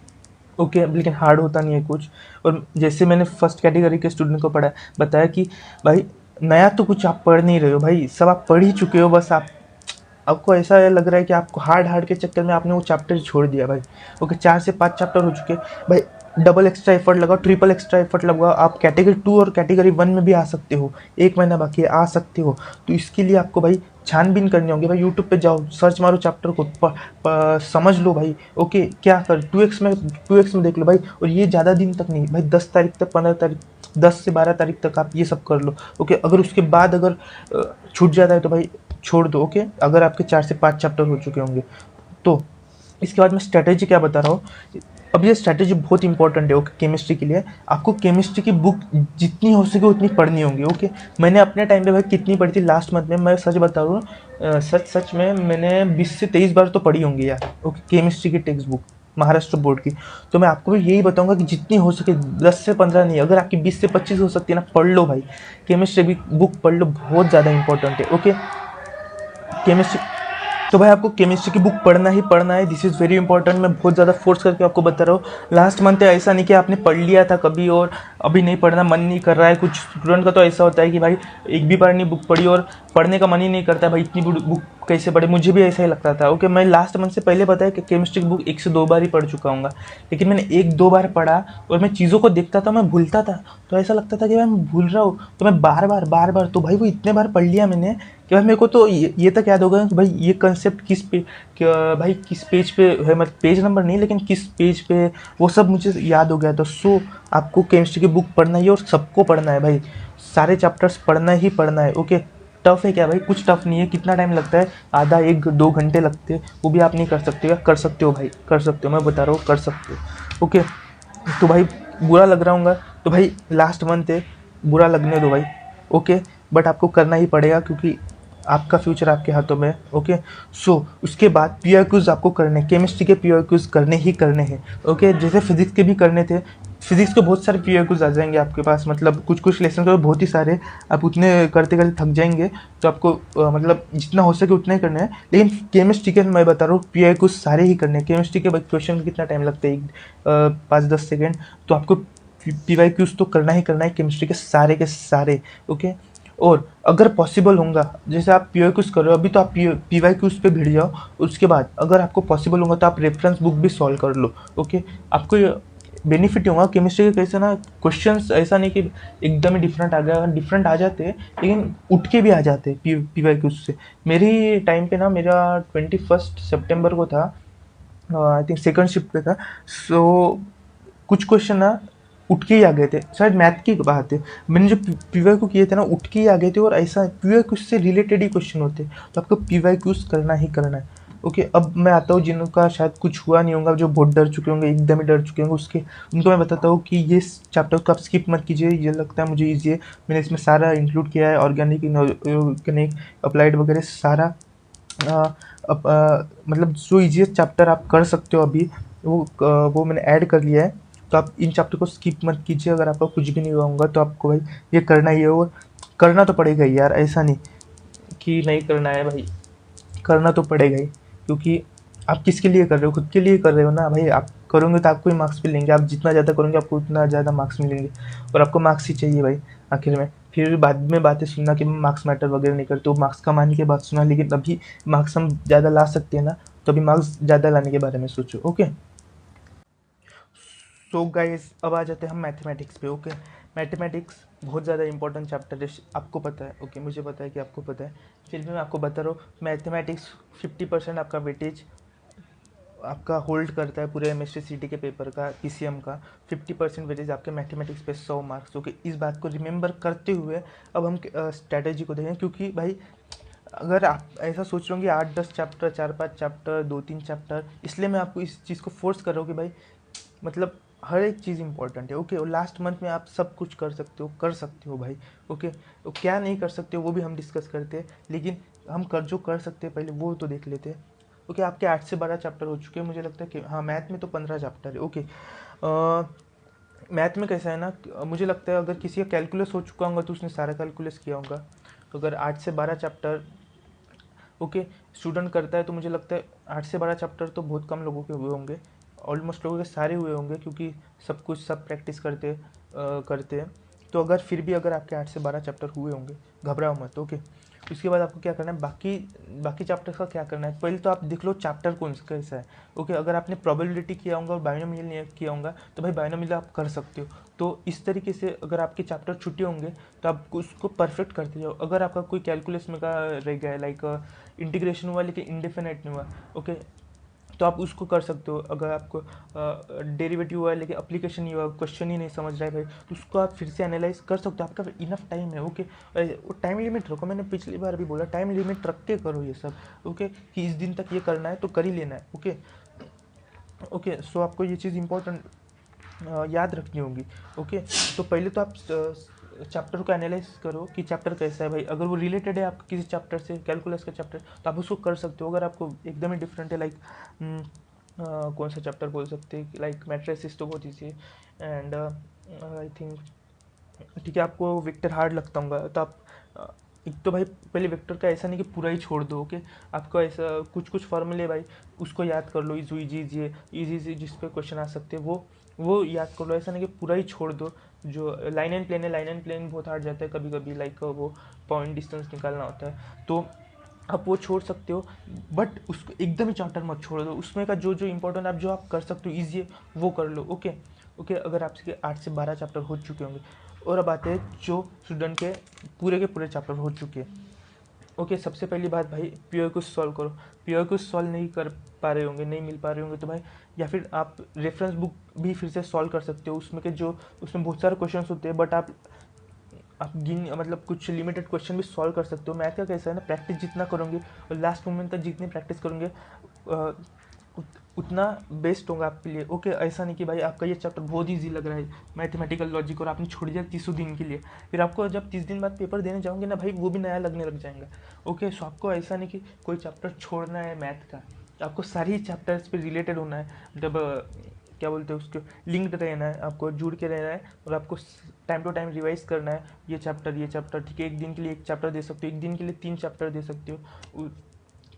ओके, लेकिन हार्ड होता नहीं है कुछ। और जैसे मैंने फर्स्ट कैटेगरी के स्टूडेंट को बताया कि भाई नया तो कुछ आप पढ़ नहीं रहे हो भाई, सब आप पढ़ ही चुके हो, बस आपको ऐसा लग रहा है कि आपको हार्ड के चक्कर में आपने वो चैप्टर छोड़ दिया भाई। ओके, 4 से 5 चैप्टर हो चुके भाई, डबल एक्स्ट्रा एफर्ट लगाओ, ट्रिपल एक्स्ट्रा एफर्ट लगाओ। आप कैटेगरी 2 और कैटेगरी 1 में भी आ सकते हो, 1 महीना बाकी है, आ सकते हो। तो इसके लिए आपको भाई छानबीन करनी होगी भाई, यूट्यूब पे जाओ, सर्च मारो चैप्टर को, समझ लो भाई। ओके, क्या कर 2x में देख लो भाई, और ये ज़्यादा दिन तक नहीं भाई, 10 तारीख तक, 15 तारीख, 10 से 12 तारीख तक आप ये सब कर लो। ओके, अगर उसके बाद अगर छूट जाता है तो भाई छोड़ दो। ओके, अगर आपके 4 से 5 चैप्टर हो चुके होंगे तो। इसके बाद मैं स्ट्रैटेजी क्या बता रहा हूँ, अब ये स्ट्रैटेजी बहुत इंपॉर्टेंट है। ओके, केमिस्ट्री के लिए आपको केमिस्ट्री की बुक जितनी हो सके उतनी पढ़नी होगी। ओके, मैंने अपने टाइम पे भाई कितनी पढ़ी थी लास्ट मंथ में, मैं सच बता रहा हूँ, सच में मैंने 20 से 23 बार तो पढ़ी होंगी यार। ओके, केमिस्ट्री की टेक्स्ट बुक महाराष्ट्र बोर्ड की। तो मैं आपको भी यही बताऊंगा कि जितनी हो सके 10 से 15 नहीं, अगर आपकी 20 से 25 हो सकती है ना, पढ़ लो भाई। केमिस्ट्री की बुक पढ़ लो, बहुत ज़्यादा इंपॉर्टेंट है। ओके, केमिस्ट्री, तो भाई आपको केमिस्ट्री की बुक पढ़ना ही पढ़ना है। This is very important. मैं बहुत ज़्यादा फोर्स करके आपको बता रहा हूँ। लास्ट मंथ ऐसा नहीं कि आपने पढ़ लिया था कभी और अभी नहीं पढ़ना, मन नहीं कर रहा है। कुछ स्टूडेंट का तो ऐसा होता है कि भाई एक भी बार नहीं बुक पढ़ी और पढ़ने का मन ही नहीं करता, भाई इतनी बुक कैसे पढ़े। मुझे भी ऐसा ही लगता था। ओके, मैं लास्ट मंथ से पहले बताया कि केमिस्ट्री की बुक 1 से 2 बार ही पढ़ चुका हूँ, लेकिन मैंने 1-2 बार पढ़ा और मैं चीज़ों को देखता था, मैं भूलता था। तो ऐसा लगता था कि भाई मैं भूल रहा हूँ, तो मैं बार बार तो भाई वो इतने बार पढ़ लिया मैंने कि भाई मेरे को तो ये तक याद होगा कि भाई ये कंसेप्ट भाई किस पेज पे है, मतलब पेज नंबर नहीं, लेकिन किस पेज पे, वो सब मुझे याद हो गया था। सो आपको केमिस्ट्री की बुक पढ़ना है और सबको पढ़ना है भाई, सारे चैप्टर्स पढ़ना ही पढ़ना है। ओके, टफ है क्या भाई? कुछ टफ नहीं है। कितना टाइम लगता है? आधा 1-2 घंटे लगते हैं, वो भी आप नहीं कर सकते या कर सकते हो भाई, कर सकते हो, मैं बता रहा हूँ कर सकते हो। ओके, तो भाई बुरा लग रहा हूँ तो भाई लास्ट मंथ है, बुरा लगने दो भाई। ओके, बट आपको करना ही पड़ेगा क्योंकि आपका फ्यूचर आपके हाथों में है। ओके, सो उसके बाद पीआईक्यूज आपको करने, केमिस्ट्री के पीआईक्यूज करने ही करने हैं। ओके, जैसे फिजिक्स के भी करने थे, फिजिक्स के बहुत सारे पीआईक्यूज आ जाएंगे आपके पास, मतलब कुछ कुछ लेसन तो बहुत ही सारे, आप उतने करते करते थक जाएंगे। तो आपको मतलब जितना हो सके उतना ही करना है। लेकिन केमिस्ट्री के मैं बता रहा हूँ पीआईक्यूज सारे ही करने हैं। केमिस्ट्री के क्वेश्चन में कितना टाइम लगता है? 5-10 सेकेंड। तो आपको पीवाईक्यूज तो करना ही करना है केमिस्ट्री के सारे। ओके, और अगर पॉसिबल होगा, जैसे आप पीवाईक्यूज कर रहे हो अभी, तो आप पीवाईक्यूज पे भिड़ जाओ। उसके बाद अगर आपको पॉसिबल होगा तो आप रेफरेंस बुक भी सॉल्व कर लो। ओके, आपको बेनिफिट होगा केमिस्ट्री के। कैसे ना, क्वेश्चंस ऐसा नहीं कि एकदम ही डिफरेंट आ गया, डिफरेंट आ जाते हैं लेकिन उठ के भी आ जाते हैं पीवाईक्यूज से। मेरी टाइम पे ना, मेरा 21 सितंबर को था, आई थिंक सेकंड शिफ्ट पे था। सो कुछ क्वेश्चन ना उठ के ही आ गए थे, शायद मैथ की बात है। मैंने जो पीवाई को किए थे ना, उठ के ही आ गए थे, और ऐसा पीवाई क्यूज से रिलेटेड ही क्वेश्चन होते, तो आपको पीवाई क्यूज करना ही करना है। ओके, अब मैं आता हूँ जिनका शायद कुछ हुआ नहीं होगा, जो बहुत डर चुके होंगे, एकदम ही डर चुके होंगे, उसके उनको मैं बताता हूँ कि ये चैप्टर को आप स्किप मत कीजिए। ये लगता है मुझे ईजी है, मैंने इसमें सारा इंक्लूड किया है, ऑर्गेनिक, इनऑर्गेनिक, अप्लाइड वगैरह सारा। मतलब जो ईजीएस्ट चैप्टर आप कर सकते हो अभी, वो मैंने ऐड कर लिया है। तो आप इन चैप्टर को स्किप मत कीजिए। अगर आपका कुछ भी नहीं हुआ होगा तो आपको भाई ये करना ही है, और करना तो पड़ेगा ही यार, ऐसा नहीं कि नहीं करना है भाई, करना तो पड़ेगा ही। क्योंकि आप किसके लिए कर रहे हो? खुद के लिए कर रहे हो ना भाई। आप करोगे तो आपको ही मार्क्स मिलेंगे, आप जितना ज़्यादा करोगे आपको उतना ज़्यादा मार्क्स मिलेंगे, और आपको मार्क्स ही चाहिए भाई आखिर में। फिर बाद में बातें सुनना कि मार्क्स मैटर वगैरह नहीं करते, वो मार्क्स कमाने के बाद सुना, लेकिन अभी मार्क्स हम ज़्यादा ला सकते हैं ना, तो अभी मार्क्स ज़्यादा लाने के बारे में सोचो। ओके, सो गाइस अब आ जाते हैं हम मैथमेटिक्स पे। ओके, मैथमेटिक्स बहुत ज़्यादा इंपॉर्टेंट चैप्टर है, आपको पता है। ओके, मुझे पता है कि आपको पता है, फिर भी मैं आपको बता रहा हूँ। मैथमेटिक्स 50% आपका वेटेज आपका होल्ड करता है पूरे एमएसटी के पेपर का, पीसीएम का। 50% वेटेज आपके मैथमेटिक्स पे 100 मार्क्स। ओके, इस बात को रिमेंबर करते हुए अब हम स्ट्रैटेजी को देखें। क्योंकि भाई अगर आप ऐसा सोच रहे होंगे 8-10 चैप्टर, 4-5 चैप्टर, 2-3 चैप्टर, इसलिए मैं आपको इस चीज़ को फोर्स कर रहा हूँ कि भाई मतलब हर एक चीज़ इंपॉर्टेंट है। ओके, और लास्ट मंथ में आप सब कुछ कर सकते हो भाई। ओके, तो क्या नहीं कर सकते हो वो भी हम डिस्कस करते हैं, लेकिन हम जो कर सकते हैं पहले वो तो देख लेते हैं। ओके, आपके 8 से 12 चैप्टर हो चुके हैं मुझे लगता है कि हाँ, मैथ में तो 15 चैप्टर है। ओके, मैथ में कैसा है ना, मुझे लगता है अगर किसी का कैलकुलस हो चुका होगा तो उसने सारा कैलकुलस किया होगा। तो अगर 8 से 12 चैप्टर ओके स्टूडेंट करता है, तो मुझे लगता है 8 से 12 चैप्टर तो बहुत कम लोगों के हुए होंगे, ऑलमोस्ट लोगों के सारे हुए होंगे, क्योंकि सब प्रैक्टिस करते हैं। तो अगर फिर भी अगर आपके 8 से 12 चैप्टर हुए होंगे, घबराओ मत। ओके, उसके बाद आपको क्या करना है, बाकी चैप्टर्स का क्या करना है, पहले तो आप देख लो चैप्टर कौन सा कैसा है। ओके, अगर आपने प्रोबेबिलिटी किया होगा और बाइनोमियल नहीं किया होगा तो भाई बाइनोमियल आप कर सकते हो। तो इस तरीके से अगर आपके चैप्टर छुट्टे होंगे तो आप उसको परफेक्ट करते जाओ। अगर आपका कोई कैलकुलस में का रह गया है, लाइक इंटीग्रेशन हुआ लेकिन इंडेफिनेट नहीं हुआ, ओके, तो आप उसको कर सकते हो। अगर आपको डेरिवेटिव हुआ है लेकिन अप्लीकेशन नहीं हुआ, क्वेश्चन ही नहीं समझ रहा है भाई, तो उसको आप फिर से एनालाइज कर सकते हो। आपका इनफ टाइम है। ओके, वो टाइम लिमिट रखो, मैंने पिछली बार भी बोला टाइम लिमिट रख के करो ये सब। ओके, कि इस दिन तक ये करना है तो कर ही लेना है। ओके, ओके, सो आपको ये चीज़ इंपॉर्टेंट याद रखनी होगी। ओके, तो पहले तो आप चैप्टर को एनालाइज करो कि चैप्टर कैसा है भाई। अगर वो रिलेटेड है आपके किसी चैप्टर से, कैलकुलस का चैप्टर, तो आप उसको कर सकते हो। अगर आपको एकदम ही डिफरेंट है, लाइक कौन सा चैप्टर बोल सकते हैं, लाइक मैट्रिसेस तो बहुत ईजी है। एंड आई थिंक ठीक है, आपको वेक्टर हार्ड लगता होगा तो आप एक तो भाई पहले वेक्टर का ऐसा नहीं कि पूरा ही छोड़ दो, ओके। आपको ऐसा कुछ कुछ फॉर्मूले भाई उसको याद कर लो, इजी इजी इजी जिस पे क्वेश्चन आ सकते हैं वो याद कर लो। ऐसा नहीं कि पूरा ही छोड़ दो। जो लाइन एंड प्लेन है, लाइन एंड प्लेन बहुत हार्ड जाता है कभी कभी, लाइक वो पॉइंट डिस्टेंस निकालना होता है, तो आप वो छोड़ सकते हो। बट उसको एकदम ही चैप्टर मत छोड़ दो, उसमें का जो जो इंपॉर्टेंट आप जो आप कर सकते हो ईजी है वो कर लो, ओके। ओके, अगर आपके 8 से 12 चैप्टर हो चुके होंगे, और अब आते हैं जो स्टूडेंट के पूरे चैप्टर हो चुके हैं, ओके। सबसे पहली बात भाई, प्योर क्विज सॉल्व करो। प्योर क्विज सॉल्व नहीं कर पा रहे होंगे, नहीं मिल पा रहे होंगे तो भाई या फिर आप रेफरेंस बुक भी फिर से सॉल्व कर सकते हो। उसमें के जो उसमें बहुत सारे क्वेश्चन होते हैं, बट आप गिन मतलब कुछ लिमिटेड क्वेश्चन भी सॉल्व कर सकते हो। मैथ का कैसा है ना, प्रैक्टिस जितना करोगे और लास्ट मोमेंट तक जितनी प्रैक्टिस करोगे उतना बेस्ट होगा आपके लिए, ओके। ऐसा नहीं कि भाई आपका ये चैप्टर बहुत ईजी लग रहा है मैथमेटिकल लॉजिक और आपने छोड़ दिया 30 दिन के लिए, फिर आपको जब 30 दिन बाद पेपर देने जाओगे ना भाई वो भी नया लगने लग जाएगा, ओके। सो आपको ऐसा नहीं कि कोई चैप्टर छोड़ना है मैथ का, आपको सारी चैप्टर्स पे रिलेटेड होना है, मतलब क्या बोलते हैं उसको, लिंक्ड रहना है, आपको जुड़ के रहना है, और आपको टाइम टू टाइम रिवाइज करना है ये चैप्टर, ठीक है। एक दिन के लिए एक चैप्टर दे सकते हो, एक दिन के लिए 3 चैप्टर दे सकते हो,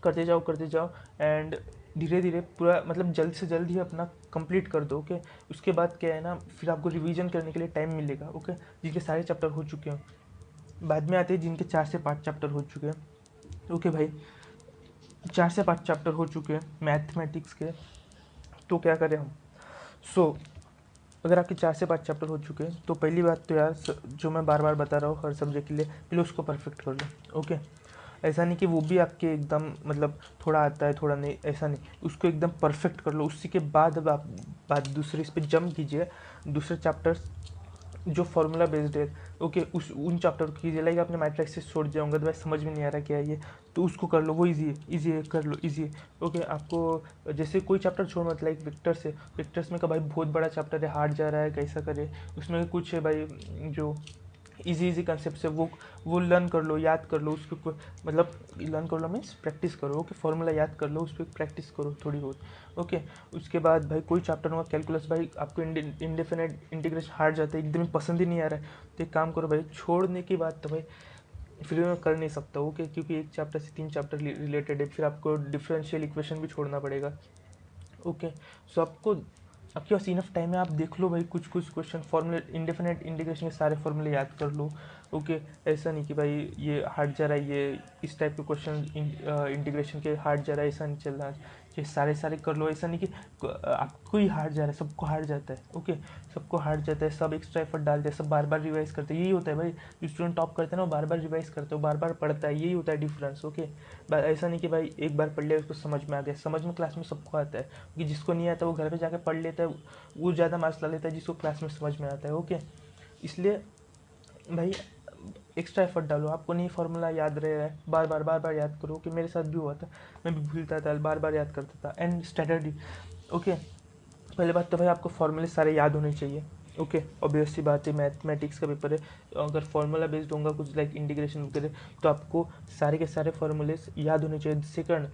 करते जाओ एंड धीरे धीरे पूरा मतलब जल्द से जल्द ही अपना कंप्लीट कर दो, ओके। उसके बाद क्या है ना, फिर आपको रिवीजन करने के लिए टाइम मिलेगा, ओके। जिनके सारे चैप्टर हो चुके हैं, बाद में आते हैं जिनके 4 से 5 चैप्टर हो चुके हैं, ओके भाई। 4 से 5 चैप्टर हो चुके हैं मैथमेटिक्स के, तो क्या करें हम। सो अगर आपके 4 से 5 चैप्टर हो चुके हैं तो पहली बात तो यार जो मैं बार बार बता रहा हूँ हर सब्जेक्ट के लिए, पहले उसको परफेक्ट कर लो, ओके। ऐसा नहीं कि वो भी आपके एकदम मतलब थोड़ा आता है थोड़ा नहीं, ऐसा नहीं, उसको एकदम परफेक्ट कर लो। उसी के बाद अब आप बात दूसरे इस पर जंप कीजिए, दूसरे चैप्टर्स जो फॉर्मूला बेस्ड है, ओके, उस उन चैप्टर को कीजिए। लाइक आपने मैट्रिक्स छोड़ दिया होगा तो भाई समझ में नहीं आ रहा क्या है ये, तो उसको कर लो, वो इजी है कर लो, इजी है, ओके। आपको जैसे कोई चैप्टर छोड़ मत, लाइक विक्टर्स में का भाई बहुत बड़ा चैप्टर है, हार्ड जा रहा है, कैसा करे, उसमें कुछ है भाई जो इजी कंसेप्ट है वो लर्न कर लो, याद कर लो उसको, मतलब लर्न कर लो मीन्स प्रैक्टिस करो, ओके। फॉर्मूला याद कर लो, उस पर प्रैक्टिस करो थोड़ी बहुत, ओके। उसके बाद भाई कोई चैप्टर होगा कैलकुलस, भाई आपको इंडेफिनेट इंटीग्रेशन हार्ड जाता है, एकदम ही पसंद ही नहीं आ रहा है, तो एक काम करो भाई, छोड़ने की बात तो भाई फिर मैं कर नहीं सकता, ओके, क्योंकि एक चैप्टर से 3 चैप्टर रिलेटेड है, फिर आपको डिफरेंशियल इक्वेशन भी छोड़ना पड़ेगा, ओके। सो आपके पास इनफ टाइम है, आप देख लो भाई कुछ कुछ क्वेश्चन फॉर्मूले, इंडेफिनेट इंटीग्रेशन के सारे फॉर्मूले याद कर लो, ओके। ऐसा नहीं कि भाई ये हार्ड जा रहा है, ये इस टाइप के क्वेश्चन इंटीग्रेशन के हार्ड जा रहा है, ऐसा नहीं चल रहा है, ये सारे कर लो। ऐसा नहीं कि आपको ही हार्ड जा रहा है, सबको हार्ड जाता है, ओके। सबको हार्ड जाता है, सब एक्स्ट्रा एफर्ट डालते हैं, सब बार बार रिवाइज करते हैं, यही होता है भाई। जो स्टूडेंट टॉप करते हैं ना वो बार बार रिवाइज करते हो, बार बार पढ़ता है, यही होता है डिफरेंस, ओके। ऐसा नहीं कि भाई एक बार पढ़ लिया उसको समझ में आ गया, समझ में क्लास में सबको आता है, क्योंकि जिसको नहीं आता वो घर पे जाकर पढ़ लेता है, वो ज़्यादा मार्क्स ला लेता है जिसको क्लास में समझ में आता है, ओके। इसलिए भाई एक्स्ट्रा एफर्ट डालो, आपको नहीं फार्मूला याद रह रहा है बार बार याद करो, कि मेरे साथ भी हुआ था, मैं भी भूलता था, बार बार याद करता था। And strategy, okay. पहले बात तो भाई आपको फार्मूले सारे याद होने चाहिए, ओके। ऑब्वियस सी बात है, मैथमेटिक्स का पेपर है, अगर फार्मूला बेस्ड होगा कुछ लाइक इंटीग्रेशन वगैरह, तो आपको सारे के सारे फार्मूले याद होने चाहिए। सेकंड,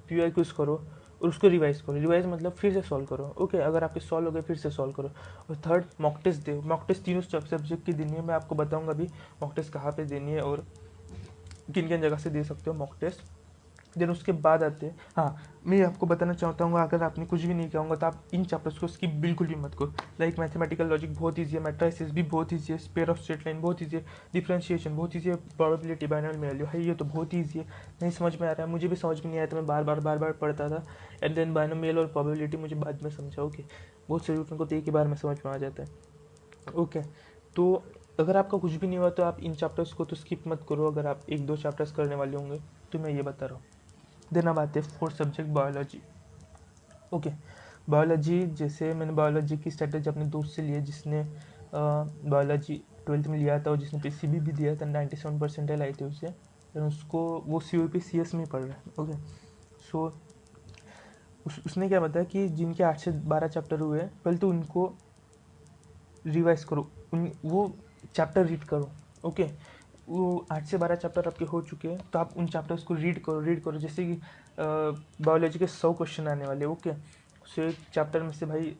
पीआई क्विज करो और उसको रिवाइज करो, रिवाइज मतलब फिर से सॉल्व करो, ओके। अगर आपके सॉल्व हो गए फिर से सॉल्व करो। और थर्ड, मॉक टेस्ट दो, मॉक टेस्ट तीनों सब्जेक्ट की देनी है, मैं आपको बताऊंगा अभी मॉक टेस्ट कहाँ पे देनी है और किन किन जगह से दे सकते हो मॉक टेस्ट। देन उसके बाद आते हैं, हाँ मैं आपको बताना चाहता हूँ, अगर आपने कुछ भी नहीं किया होगा तो आप इन चैप्टर्स को स्किप बिल्कुल भी मत करो। लाइक मैथमेटिकल लॉजिक बहुत ईजी है, मैट्रिसेस भी बहुत ईजी है, स्पेयर ऑफ स्ट्रेट लाइन बहुत ईजी है, डिफरेंशिएशन बहुत ईजी है, प्रोबेबिलिटी बाइनोमियल वैल्यू है, ये तो बहुत ईजी है। नहीं समझ में आ रहा है, मुझे भी समझ में नहीं आया, तो मैं बार बार पढ़ता था। एंड देन बाइनोमियल और प्रोबेबिलिटी मुझे बाद में समझा, ओके। बहुत से स्टूडेंट को तो एक ही बार में समझ में आ जाता है, ओके। तो अगर आपका कुछ भी नहीं हुआ तो आप इन चैप्टर्स को तो स्किप मत करो, अगर आप 1-2 चैप्टर्स करने वाले होंगे तो मैं ये बता रहा हूँ। देन अब आते हैं fourth subject biology, okay. Biology, जैसे मैंने बायोलॉजी की स्ट्रेटेजी अपने दोस्त से ली है जिसने बायोलॉजी 12th में लिया था और जिसने पीसीबी भी दिया था, 97 परसेंटाइल आई थी उसे, देन उसको वो COP CS में पढ़ रहा है, ओके। सो उसने क्या बताया कि जिनके 8 से 12 चैप्टर हुए हैं पहले तो उनको रिवाइज करो, वो चैप्टर रीड करो, ओके। वो 8 से 12 चैप्टर आपके हो चुके हैं तो आप उन चैप्टर्स को रीड करो, जैसे कि बायोलॉजी के 100 क्वेश्चन आने वाले, ओके। सो एक चैप्टर में से भाई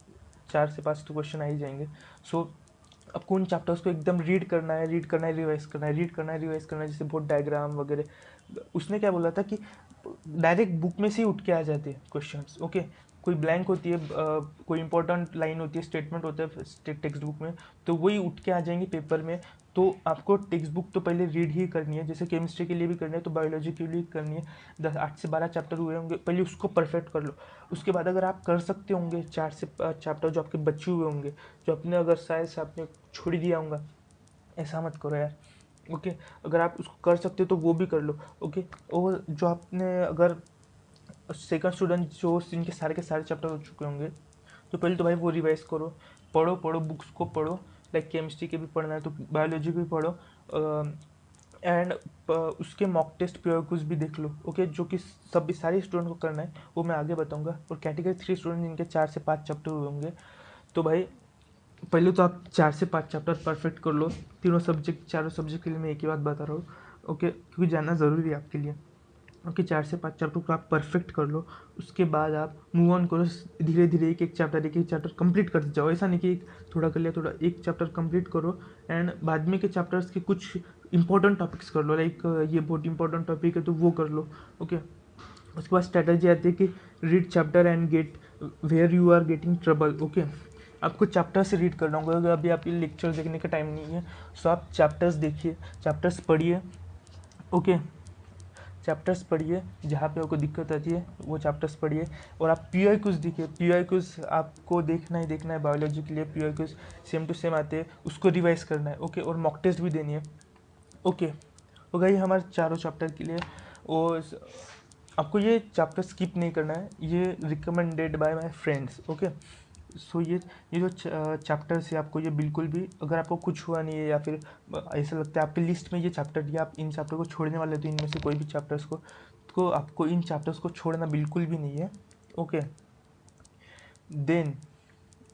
4 से 5 तो क्वेश्चन आ ही जाएंगे। सो आपको उन चैप्टर्स को एकदम रीड करना है, रिवाइज करना है, रीड करना है, रिवाइज करना है, जैसे बहुत डायग्राम वगैरह। उसने क्या बोला था कि डायरेक्ट बुक में से ही उठ के आ जाते हैं क्वेश्चंस, ओके। कोई ब्लैंक होती है, कोई इंपॉर्टेंट लाइन होती है, स्टेटमेंट होता है टेक्स्ट बुक में, तो वही उठ के आ जाएंगे पेपर में। तो आपको टेक्स्ट बुक तो पहले रीड ही करनी है, जैसे केमिस्ट्री के लिए भी करनी है तो बायोलॉजी के लिए करनी है। 8 से 12 चैप्टर हुए होंगे, पहले उसको परफेक्ट कर लो। उसके बाद अगर आप कर सकते होंगे 4 से 5 चैप्टर जो आपके बचे हुए होंगे, जो आपने अगर शायद से आपने छोड़ दिया होगा, ऐसा मत करो यार, ओके। अगर आप उसको कर सकते हो तो वो भी कर लो, ओके। और जो आपने अगर सेकंड स्टूडेंट जो जिनके सारे के सारे चैप्टर हो चुके होंगे, तो पहले तो भाई वो रिवाइज करो, पढ़ो बुक्स को पढ़ो। लाइक केमिस्ट्री के भी पढ़ना है तो बायोलॉजी भी पढ़ो, एंड उसके मॉक टेस्ट प्योर कुछ भी देख लो, ओके। जो कि सब सारे स्टूडेंट को करना है वो मैं आगे बताऊंगा। और कैटेगरी 3 स्टूडेंट जिनके 4 से 5 चैप्टर हुए होंगे, तो भाई पहले तो आप 4 से 5 चैप्टर परफेक्ट कर लो, चारों सब्जेक्ट के लिए मैं एक ही बात बता रहा हूँ, ओके, क्योंकि जानना ज़रूरी है आपके लिए, ओके। 4 से 5 चैप्टर को आप परफेक्ट कर लो, उसके बाद आप मूव ऑन करो, धीरे धीरे एक एक चैप्टर कंप्लीट करते जाओ। ऐसा नहीं कि थोड़ा कर लिया, थोड़ा एक चैप्टर कंप्लीट करो, एंड बाद में के चैप्टर्स के कुछ इंपॉर्टेंट टॉपिक्स कर लो, लाइक ये बहुत इंपॉर्टेंट टॉपिक है तो वो कर लो, ओके। उसके बाद स्ट्रैटेजी आती है कि read chapter and get where you are getting trouble, okay. आपको चैप्टर से रीड करना होगा, अभी आपके लेक्चर देखने का टाइम नहीं है, सो आप चैप्टर्स देखिए, चैप्टर्स पढ़िए, ओके। चैप्टर्स पढ़िए, जहाँ पे आपको दिक्कत आती है वो चैप्टर्स पढ़िए। और आप पी क्यूज़ देखिए, पी क्यूज़ आपको देखना ही देखना है बायोलॉजी के लिए। P Qs same to same आते हैं, उसको रिवाइज करना है, ओके। और मॉक टेस्ट भी देनी है, ओके। हो गई हमारे चारों चैप्टर के लिए। और आपको ये चैप्टर स्किप नहीं करना है, ये recommended by my friends, okay. So ये जो चैप्टर्स है, आपको ये बिल्कुल भी, अगर आपको कुछ हुआ नहीं है या फिर ऐसा लगता है आपकी लिस्ट में ये चैप्टर या आप इन चैप्टर को छोड़ने वाले, तो इनमें से कोई भी चैप्टर्स को आपको इन चैप्टर्स को छोड़ना बिल्कुल भी नहीं है, ओके। देन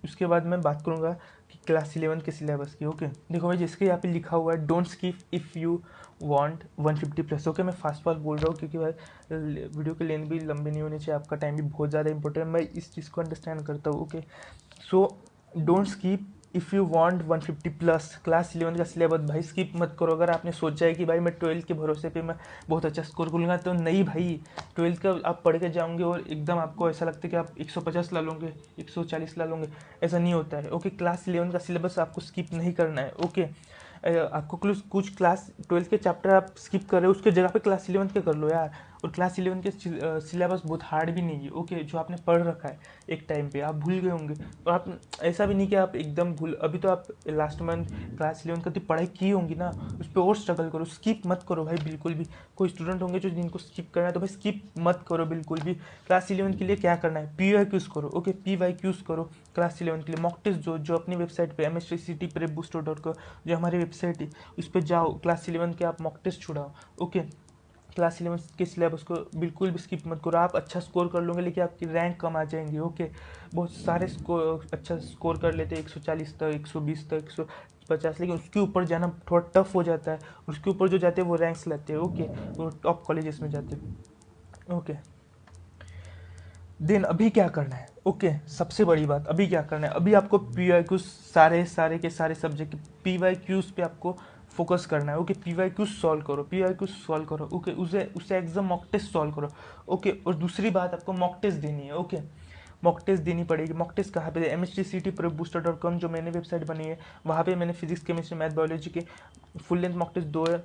उसके बाद मैं बात करूँगा कि क्लास 11 के सिलेबस की, ओके। देखो भाई, जिसके यहाँ पे लिखा हुआ है don't skip if you want 150+, okay. मैं फास्ट बोल रहा हूँ क्योंकि भाई वीडियो की लेंथ भी लंबी नहीं होनी चाहिए, आपका टाइम भी बहुत ज़्यादा इंपॉर्टेंट है, मैं इस चीज़ को अंडरस्टैंड करता हूँ, okay. So don't skip if you want 150+। Class 11 का सिलेबस भाई स्किप मत करो। अगर आपने सोचा है कि भाई मैं 12 के भरोसे पे मैं बहुत अच्छा स्कोर करूँगा, तो नहीं भाई, 12 का आप पढ़ के जाओगे और एकदम आपको ऐसा लगता है कि आप 150 ला लोगे, 140 ला लोगे, ऐसा नहीं होता है, ओके। क्लास 11 का सिलेबस आपको स्किप नहीं करना है, ओके। आपको कुछ क्लास 12 के चैप्टर आप स्किप कर रहे हो, उसके जगह पे क्लास 11 के कर लो यार। और क्लास 11 के सिलेबस बहुत हार्ड भी नहीं है, ओके। जो आपने पढ़ रखा है एक टाइम पे, आप भूल गए होंगे, और आप ऐसा भी नहीं कि आप एकदम भूल, अभी तो आप लास्ट मंथ क्लास 11 का तो पढ़ाई की होंगी ना, उस पर और स्ट्रगल करो, स्किप मत करो भाई बिल्कुल भी। कोई स्टूडेंट होंगे जो जिनको स्किप करना है, तो भाई स्किप मत करो बिल्कुल भी। क्लास 11 के लिए क्या करना है, PYQs करो, ओके, PYQs करो क्लास 11 के लिए। मॉक टेस्ट जो अपनी वेबसाइट पे msctprepbooster.com जो हमारी वेबसाइट है, उस पर जाओ, क्लास 11 के आप मॉक टेस्ट छुड़ाओ, ओके। क्लास 11 के सिलेबस को बिल्कुल भी स्किप मत करो। आप अच्छा स्कोर कर लोगे लेकिन आपकी रैंक कम आ जाएंगे, ओके। बहुत सारे अच्छा स्कोर कर लेते हैं, 140 तक, 120 तक, 150, लेकिन उसके ऊपर जाना थोड़ा टफ हो जाता है। उसके ऊपर जो जाते हैं वो रैंक्स लेते हैं, ओके, वो टॉप कॉलेजेस में जाते हैं, ओके। देन अभी क्या करना है, ओके, सबसे बड़ी बात अभी क्या करना है, अभी आपको PYQs सारे के सारे सब्जेक्ट PYQs पे आपको फोकस करना है, ओके। PYQs सॉल्व करो, ओके। उसे एग्जाम मॉक टेस्ट सॉल्व करो, ओके। और दूसरी बात, आपको मॉक टेस्ट देनी है, ओके। मॉक टेस्ट देनी पड़ेगी। मॉक टेस्ट कहाँ पे, msctprepbooster.com जो मैंने वेबसाइट बनी है, वहाँ पे मैंने फिजिक्स केमिस्ट्री मैथ बायोलॉजी के फुल लेंथ मॉक टेस्ट 2 है,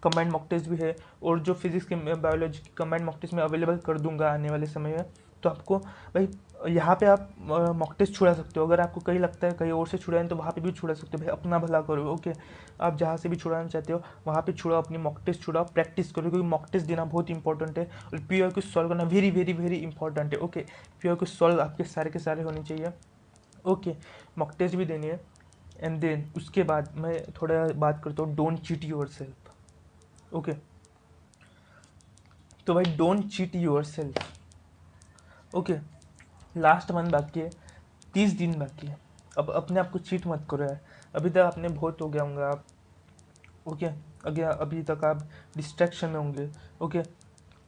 कंबाइंड मॉक टेस्ट भी है, और जो फिजिक्स के बायोलॉजी के कंबाइंड मॉक टेस्ट में अवेलेबल कर दूंगा आने वाले समय में। तो आपको भाई यहाँ पे आप मॉक टेस्ट छुड़ा सकते हो। अगर आपको कहीं लगता है कहीं और से छुड़ाएं तो वहाँ पे भी छुड़ा सकते हो भाई, अपना भला करो, ओके। आप जहाँ से भी छुड़ाना चाहते हो वहाँ पे छुड़ाओ, अपनी मॉक टेस्ट छुड़ाओ, प्रैक्टिस करो, क्योंकि मॉक टेस्ट देना बहुत इंपॉर्टेंट है। और PYQ सॉल्व करना वेरी वेरी वेरी इंपॉर्टेंट है, ओके। PYQ सॉल्व आपके सारे के सारे होने चाहिए, ओके। मॉक टेस्ट भी देनी है। एंड देन उसके बाद मैं थोड़ा बात करता हूँ don't cheat your self, okay. तो भाई don't cheat your self, okay. Last month बाकी है, 30 दिन बाकी है। अब अपने आप को चीट मत करो यार। अभी तक आपने बहुत हो गया होंगे आप, ओके। अभी तक आप डिस्ट्रैक्शन में होंगे, ओके,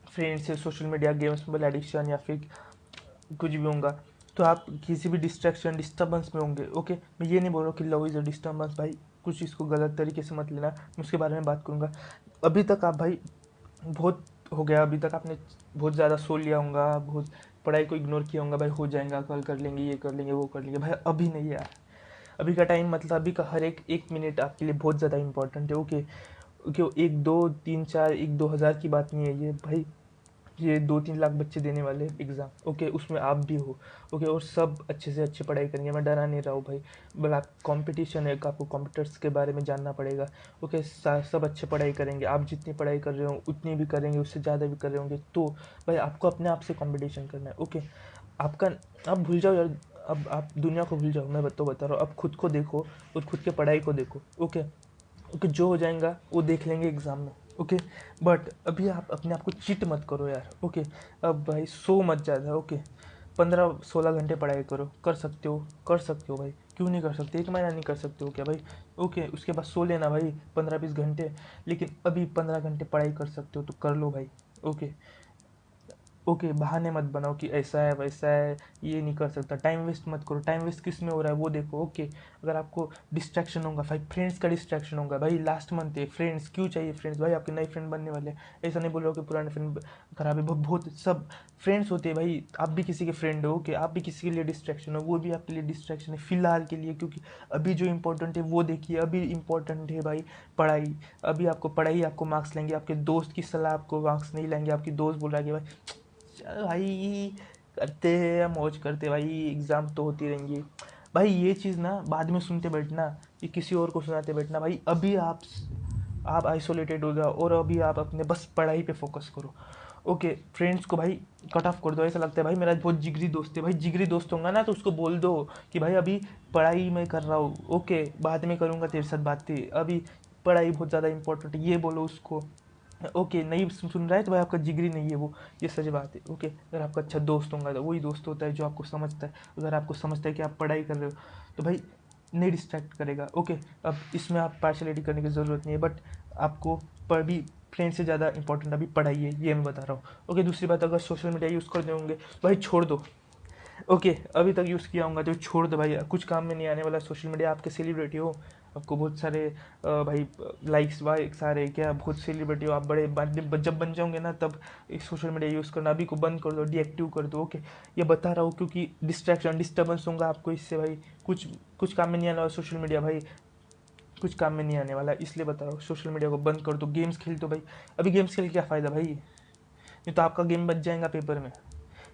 फ्रेंड्स से, social media, games, mobile addiction या फिर कुछ भी होगा। तो आप किसी भी डिस्टर्बेंस में होंगे। ओके, मैं ये नहीं बोल रहा हूँ कि लव इज़ अ डिस्टर्बेंस, भाई कुछ इसको गलत तरीके से मत लेना, मैं उसके बारे में बात करूँगा। अभी तक आप भाई बहुत हो गया, अभी तक आपने बहुत ज़्यादा सो लिया होगा, बहुत पढ़ाई को इग्नोर किया होगा, भाई हो जाएगा, कल कर लेंगे, ये कर लेंगे, वो कर लेंगे। भाई अभी नहीं यार, अभी का टाइम मतलब अभी का हर एक एक मिनट आपके लिए बहुत ज़्यादा इंपॉर्टेंट है। ओके, क्योंकि 1 2 3 4 1 2 हज़ार की बात नहीं है ये भाई, ये 2 3 लाख बच्चे देने वाले एग्ज़ाम। ओके, उसमें आप भी हो। ओके, और सब अच्छे से अच्छे पढ़ाई करेंगे, मैं डरा नहीं रहा हूँ भाई, बल आप कंपटीशन है, आपको कंप्यूटर्स के बारे में जानना पड़ेगा। ओके, सब अच्छे पढ़ाई करेंगे, आप जितनी पढ़ाई कर रहे हो उतनी भी करेंगे, उससे ज़्यादा भी कर रहे होंगे, तो भाई आपको अपने आप से कंपटीशन करना है। ओके, आपका आप भूल जाओ यार, अब आप दुनिया को भूल जाओ, मैं बता रहा हूँ, अब खुद को देखो और खुद के पढ़ाई को देखो। ओके, ओके, जो हो जाएगा वो देख लेंगे एग्ज़ाम में। ओके, बट अभी आप अपने आप को चीट मत करो यार। ओके, अब भाई सो मत ज़्यादा। ओके, 15 16 घंटे पढ़ाई करो, कर सकते हो भाई, क्यों नहीं कर सकते, 1 महीना नहीं कर सकते हो क्या भाई? ओके, उसके बाद सो लेना भाई 15 20 घंटे, लेकिन अभी 15 घंटे पढ़ाई कर सकते हो तो कर लो भाई। ओके, ओके, बहाने मत बनाओ कि ऐसा है वैसा है, ये नहीं कर सकता, टाइम वेस्ट मत करो। टाइम वेस्ट किस में हो रहा है वो देखो। ओके, अगर आपको डिस्ट्रैक्शन होगा भाई, फ्रेंड्स का डिस्ट्रैक्शन होगा भाई, लास्ट मंथ है, फ्रेंड्स क्यों चाहिए? फ्रेंड्स भाई आपके नए फ्रेंड बनने वाले हैं, ऐसा नहीं बोल रहा हूँ कि पुराने फ्रेंड खराब है, बहुत सब फ्रेंड्स होते हैं भाई, आप भी किसी के फ्रेंड हो। ओके, आप भी किसी के लिए डिस्ट्रैक्शन हो, वो भी आपके लिए डिस्ट्रैक्शन है फिलहाल के लिए, क्योंकि अभी जो इंपॉर्टेंट है वो देखिए, अभी इंपॉर्टेंट है भाई पढ़ाई। अभी आपको पढ़ाई आपको मार्क्स लेंगे, आपके दोस्त की सलाह आपको मार्क्स नहीं लेंगे, आपकी दोस्त बोल रहा है कि भाई चल भाई करते हैं या मौज करते, भाई एग्ज़ाम तो होती रहेंगी। भाई ये चीज़ ना बाद में सुनते बैठना, ये किसी और को सुनाते बैठना, भाई अभी आप आइसोलेटेड हो जाओ और अभी आप अपने बस पढ़ाई पे फोकस करो। ओके, फ्रेंड्स को भाई कट ऑफ कर दो। ऐसा लगता है भाई मेरा बहुत जिगरी दोस्त है, भाई जिगरी दोस्त होगा ना तो उसको बोल दो कि भाई अभी पढ़ाई मैं कर रहा हूँ। ओके, बाद में करूँगा तेरे साथ बातें, अभी पढ़ाई बहुत ज़्यादा इंपॉर्टेंट है, ये बोलो उसको। ओके, नहीं सुन रहा है तो भाई आपका जिगरी नहीं है वो, ये सच बात है। ओके, अगर आपका अच्छा दोस्त होगा तो वही दोस्त होता है जो आपको समझता है, अगर आपको समझता है कि आप पढ़ाई कर रहे हो तो भाई नहीं डिस्ट्रैक्ट करेगा। ओके, अब इसमें आप पार्शलिटी करने की ज़रूरत नहीं है, बट आपको पर भी फ्रेंड से ज़्यादा इंपॉर्टेंट अभी पढ़ाई है, ये मैं बता रहा हूँ। ओके, दूसरी बात, अगर सोशल मीडिया यूज़ करते होंगे भाई छोड़ दो। ओके, अभी तक यूज़ किया होगा तो छोड़ दो भाई, कुछ काम में नहीं आने वाला सोशल मीडिया। आपके सेलिब्रिटी हो, आपको बहुत सारे भाई लाइक्स वाइक सारे क्या, बहुत सेलिब्रिटी हो आप, बड़े जब बन जाओगे ना तब सोशल मीडिया यूज़ करना अभी को बंद कर दो, डीएक्टिव कर दो। ओके, ये बता रहा हूँ क्योंकि डिस्टर्बेंस होगा आपको इससे भाई, कुछ काम में नहीं आने वाला सोशल मीडिया भाई, कुछ काम में नहीं आने वाला, इसलिए बता रहा हूँ सोशल मीडिया को बंद कर दो। गेम्स खेल दो भाई, अभी गेम्स खेल क्या फ़ायदा भाई, नहीं तो आपका गेम बच जाएगा पेपर में,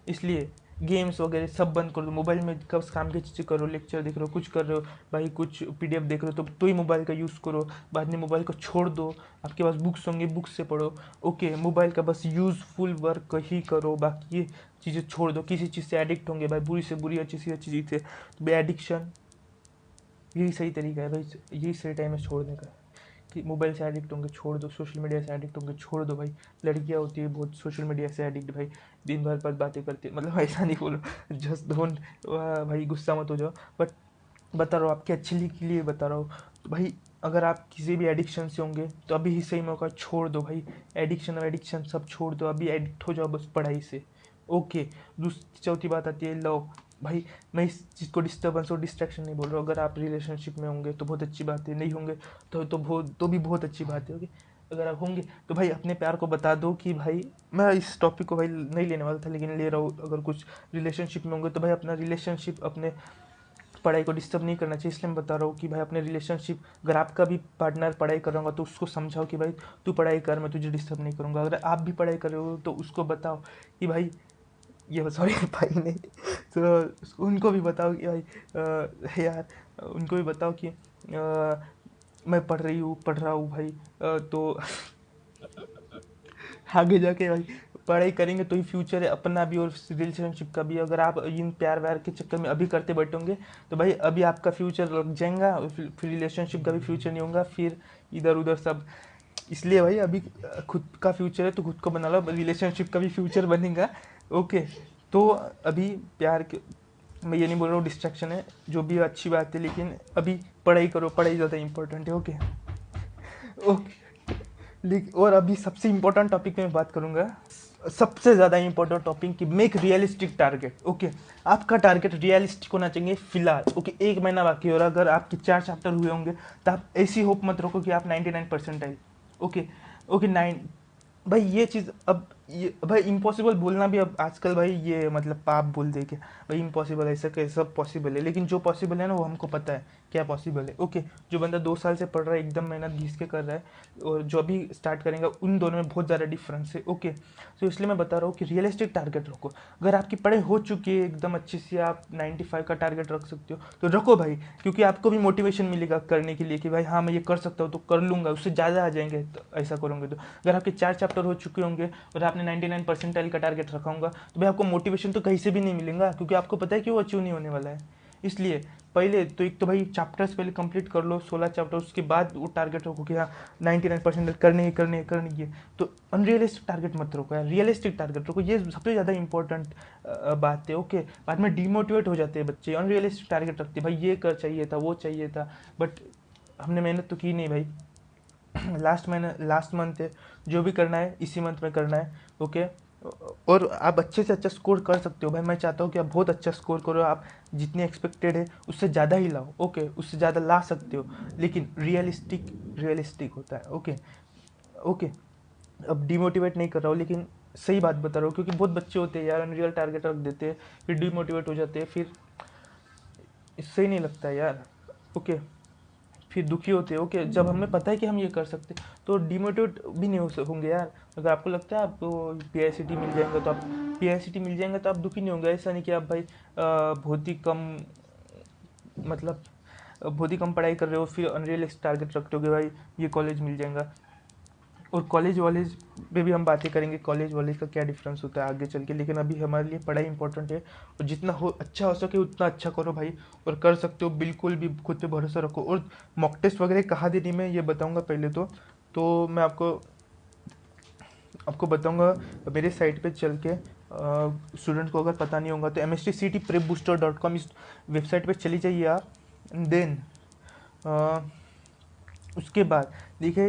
इसलिए गेम्स वगैरह सब बंद कर दो। मोबाइल में कब काम की चीज़ें करो, लेक्चर देख रहे हो, कुछ कर रहे हो भाई, कुछ पीडीएफ देख रहे हो तो ही मोबाइल का यूज़ करो, बाद में मोबाइल को छोड़ दो। आपके पास बुक्स होंगे, बुक्स से पढ़ो। ओके, मोबाइल का बस यूज़फुल वर्क ही करो, बाकी ये चीज़ें छोड़ दो। किसी चीज़ से एडिक्ट होंगे भाई, बुरी से बुरी, अच्छी से अच्छी चीज़ से, तो एडिक्शन यही सही तरीका है भाई, यही सही टाइम है छोड़ने का, कि मोबाइल से एडिक्ट होंगे छोड़ दो, सोशल मीडिया से एडिक्ट होंगे छोड़ दो भाई। लड़कियां होती है बहुत सोशल मीडिया से एडिक्ट भाई, दिन भर पर बातें करती है, मतलब ऐसा नहीं बोलो, जस्ट डोंट भाई गुस्सा मत हो जाओ, बट बता रहा हूँ आपके अच्छे के लिए बता रहा हूँ। तो भाई अगर आप किसी भी एडिक्शन से होंगे तो अभी ही सही मौका, छोड़ दो भाई, एडिक्शन सब छोड़ दो, अभी एडिक्ट हो जाओ बस पढ़ाई से। ओके, दूसरी चौथी बात आती है लव। भाई मैं इस चीज़ को डिस्टर्बेंस और डिस्ट्रैक्शन नहीं बोल रहा हूँ, अगर आप रिलेशनशिप में होंगे तो बहुत अच्छी बात है, नहीं होंगे तो भी बहुत अच्छी बात है। ओके, अगर आप होंगे तो भाई अपने प्यार को बता दो कि भाई, मैं इस टॉपिक को भाई नहीं लेने वाला था लेकिन ले रहा हूँ, अगर कुछ रिलेशनशिप में होंगे तो भाई अपना रिलेशनशिप, अपने पढ़ाई को डिस्टर्ब नहीं करना चाहिए, इसलिए मैं बता रहा हूँ कि भाई अपने रिलेशनशिप, अगर आपका भी पार्टनर पढ़ाई कर रहा होगा तो उसको समझाओ कि भाई तू पढ़ाई कर, मैं तुझे डिस्टर्ब नहीं करूँगा। अगर आप भी पढ़ाई कर रहे हो तो उसको बताओ कि भाई, ये सॉरी भाई नहीं, तो उनको भी बताओ कि भाई यार, उनको भी बताओ कि मैं पढ़ रहा हूँ भाई, तो आगे जाके भाई पढ़ाई करेंगे तो ही फ्यूचर है अपना भी और रिलेशनशिप का भी। अगर आप इन प्यार व्यार के चक्कर में अभी करते बैठोगे तो भाई अभी आपका फ्यूचर लग जाएगा और फिर रिलेशनशिप का भी फ्यूचर नहीं होगा, फिर इधर उधर सब। इसलिए भाई अभी खुद का फ्यूचर है तो खुद को बना लो, रिलेशनशिप का भी फ्यूचर बनेगा। ओके, तो अभी प्यार के, मैं ये नहीं बोल रहा हूँ डिस्ट्रैक्शन है, जो भी अच्छी बात है, लेकिन अभी पढ़ाई करो, पढ़ाई ज़्यादा इंपॉर्टेंट है। ओके, ओके, और अभी सबसे इम्पोर्टेंट टॉपिक में बात करूँगा, सबसे ज़्यादा इंपॉर्टेंट टॉपिक कि मेक रियलिस्टिक टारगेट। ओके, आपका टारगेट रियलिस्टिक होना चाहिए फिलहाल। ओके, एक महीना बाकी और अगर आपके 4 चैप्टर हुए होंगे तो आप ऐसी होप मत रखो कि आप 99 परसेंटाइल। ओके ओके 9 भाई, ये चीज़ अब ये भाई इम्पॉसिबल बोलना भी अब आजकल भाई ये मतलब पाप बोल दे के भाई इम्पॉसिबल, ऐसा कैसे सब पॉसिबल है, लेकिन जो पॉसिबल है ना वो हमको पता है क्या पॉसिबल है। ओके, जो बंदा 2 साल से पढ़ रहा है एकदम मेहनत घिस के कर रहा है और जो अभी स्टार्ट करेगा उन दोनों में बहुत ज़्यादा डिफरेंस है। ओके, तो इसलिए मैं बता रहा हूँ कि रियलिस्टिक टारगेट रखो। अगर आपकी पढ़ाई हो चुकी है एकदम अच्छी सी, आप 95 का टारगेट रख सकते हो तो रखो भाई, क्योंकि आपको भी मोटिवेशन मिलेगा करने के लिए कि भाई हाँ मैं ये कर सकता हूँ तो कर लूँगा, उससे ज़्यादा आ जाएंगे तो ऐसा करूँगे तो। अगर आपके 4 चैप्टर हो चुके होंगे और आपने 99 परसेंटाइल का टारगेट रखा होगा तो भाई आपको मोटिवेशन तो कहीं से भी नहीं मिलेगा, क्योंकि आपको पता है कि वो अचीव नहीं होने वाला है। इसलिए पहले तो एक तो भाई चैप्टर्स पहले कंप्लीट कर लो 16 चैप्टर, उसके बाद वो टारगेट रखो कि हाँ 99% करने ही तो अनरियलिस्टिक टारगेट मत रखो यार, रियलिस्टिक टारगेट रखो। ये सबसे ज़्यादा इंपॉर्टेंट बात है। ओके, बाद में डीमोटिवेट हो जाते हैं बच्चे, अनरियलिस्टिक टारगेट रखते हैं, भाई ये कर चाहिए था वो चाहिए था, बट हमने मेहनत तो की नहीं भाई। लास्ट मंथ है, जो भी करना है इसी मंथ में करना है। ओके, और आप अच्छे से अच्छा स्कोर कर सकते हो भाई, मैं चाहता हूँ कि आप बहुत अच्छा स्कोर करो, आप जितनी एक्सपेक्टेड है उससे ज़्यादा ही लाओ। ओके, उससे ज़्यादा ला सकते हो, लेकिन रियलिस्टिक होता है। ओके ओके, अब डिमोटिवेट नहीं कर रहा हूँ, लेकिन सही बात बता रहा हूँ, क्योंकि बहुत बच्चे होते हैं यार अनरियल टारगेट रख देते हैं, फिर डिमोटिवेट हो जाते हैं, फिर इससे ही नहीं लगता है यार। ओके, फिर दुखी होते हैं। ओके, जब हमें पता है कि हम ये कर सकते हैं तो डिमोटिवेट भी नहीं होंगे यार। अगर आपको लगता है आपको पीआईसीटी मिल जाएगा तो आप दुखी नहीं होंगे। ऐसा नहीं कि आप भाई बहुत ही कम मतलब बहुत ही कम पढ़ाई कर रहे हो फिर अनरियलिस्टिक टारगेट रखते हो भाई ये कॉलेज मिल जाएगा। और कॉलेज वॉलेज पे भी हम बातें करेंगे, कॉलेज वॉलेज का क्या डिफरेंस होता है आगे चल के, लेकिन अभी हमारे लिए पढ़ाई इंपॉर्टेंट है और जितना अच्छा हो सके उतना अच्छा करो भाई, और कर सकते हो, बिल्कुल भी खुद पे भरोसा रखो। और मॉक टेस्ट वगैरह कहाँ देनी मैं ये बताऊंगा पहले तो मैं आपको बताऊंगा मेरे साइट पे चल के। स्टूडेंट को अगर पता नहीं होगा तो mstctprepbooster.com इस वेबसाइट पे चली जाइए आप। देन उसके बाद देखिए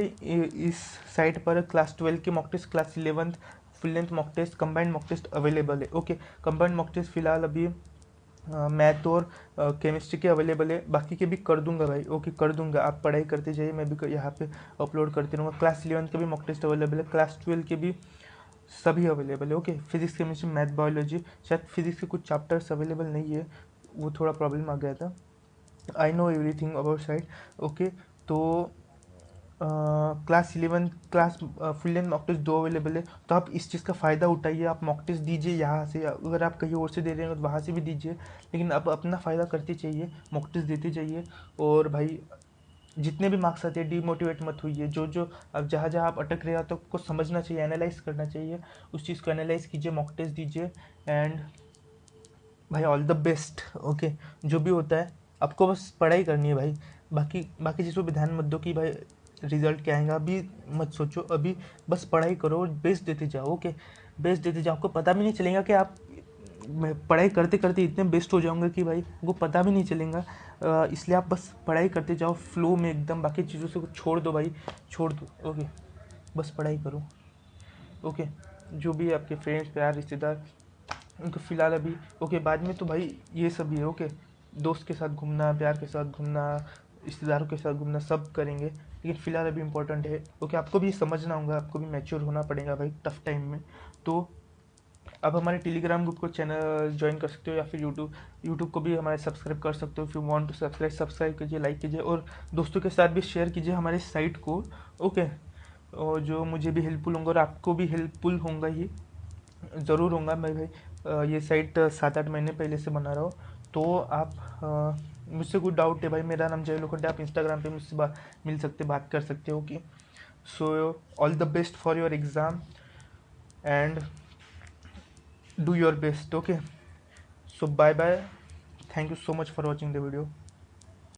इस साइट पर क्लास 12 के mock test, class 11 full length mock test, combined mock test available है। ओके, कंबाइंड मॉक टेस्ट फिलहाल अभी मैथ और केमिस्ट्री के अवेलेबल है, बाकी के भी कर दूंगा भाई। ओके, कर दूंगा, आप पढ़ाई करते जाइए, मैं भी यहाँ पे अपलोड करते रहूँगा। क्लास 11 के भी मॉक टेस्ट अवेलेबल है, क्लास 12 के भी सभी अवेलेबल है। Okay, physics chemistry math biology, शायद फिजिक्स के कुछ चैप्टर्स अवेलेबल नहीं है, वो थोड़ा प्रॉब्लम आ गया था। I know everything about side. Okay, तो class 11 class full length mock test 2 available है, तो आप इस चीज़ का फ़ायदा उठाइए, आप मॉक टेस्ट दीजिए यहाँ से, अगर आप कहीं और से दे रहे हैं तो वहाँ से भी दीजिए, लेकिन आप अपना फ़ायदा करते चाहिए, मॉक टेस्ट देते जाइए। और भाई जितने भी मार्क्स आते हैं डिमोटिवेट मत होइए, जो अब जहाँ जहाँ आप अटक रहे हो तो आपको समझना चाहिए, एनालाइज करना चाहिए, उस चीज़ को एनालाइज कीजिए, मॉक टेस्ट दीजिए, एंड भाई ऑल द बेस्ट। ओके, जो भी होता है आपको बस पढ़ाई करनी है भाई, बाकी बाकी चीज़ों पे ध्यान मत दो कि भाई रिजल्ट क्या आएगा, अभी मत सोचो, अभी बस पढ़ाई करो और बेस्ट देते जाओ। ओके, बेस्ट देते जाओ, आपको पता भी नहीं चलेगा कि आप पढ़ाई करते करते इतने बेस्ट हो जाओगे कि भाई वो पता भी नहीं चलेगा। इसलिए आप बस पढ़ाई करते जाओ फ्लो में एकदम, बाकी चीज़ों से छोड़ दो भाई, छोड़ दो। ओके, बस पढ़ाई करो। ओके, जो भी आपके फ्रेंड्स प्यार रिश्तेदार उनको फ़िलहाल अभी ओके, बाद में तो भाई ये सब ही है। ओके, दोस्त के साथ घूमना, प्यार के साथ घूमना, रिश्तेदारों के साथ घूमना सब करेंगे, लेकिन फ़िलहाल अभी इंपॉर्टेंट है। ओके, आपको भी समझना होगा, आपको भी मैच्योर होना पड़ेगा भाई टफ टाइम में। तो अब हमारे टेलीग्राम ग्रुप को चैनल ज्वाइन कर सकते हो, या फिर यूट्यूब को भी हमारे सब्सक्राइब कर सकते हो। If you want to subscribe कीजिए, लाइक कीजिए, और दोस्तों के साथ भी शेयर कीजिए हमारे साइट को। ओके, और जो मुझे भी हेल्पफुल होंगे और आपको भी हेल्पफुल होगा, ये ज़रूर होगा। मैं भाई ये साइट 7-8 महीने पहले से बना रहा हूँ, तो आप मुझसे कोई डाउट है भाई, मेरा नाम जय लोखंडे, आप इंस्टाग्राम पे मुझसे मिल सकते, बात कर सकते हो। Okay, so all the best for your exam and do your best. Okay, so bye bye, thank you so much for watching the video.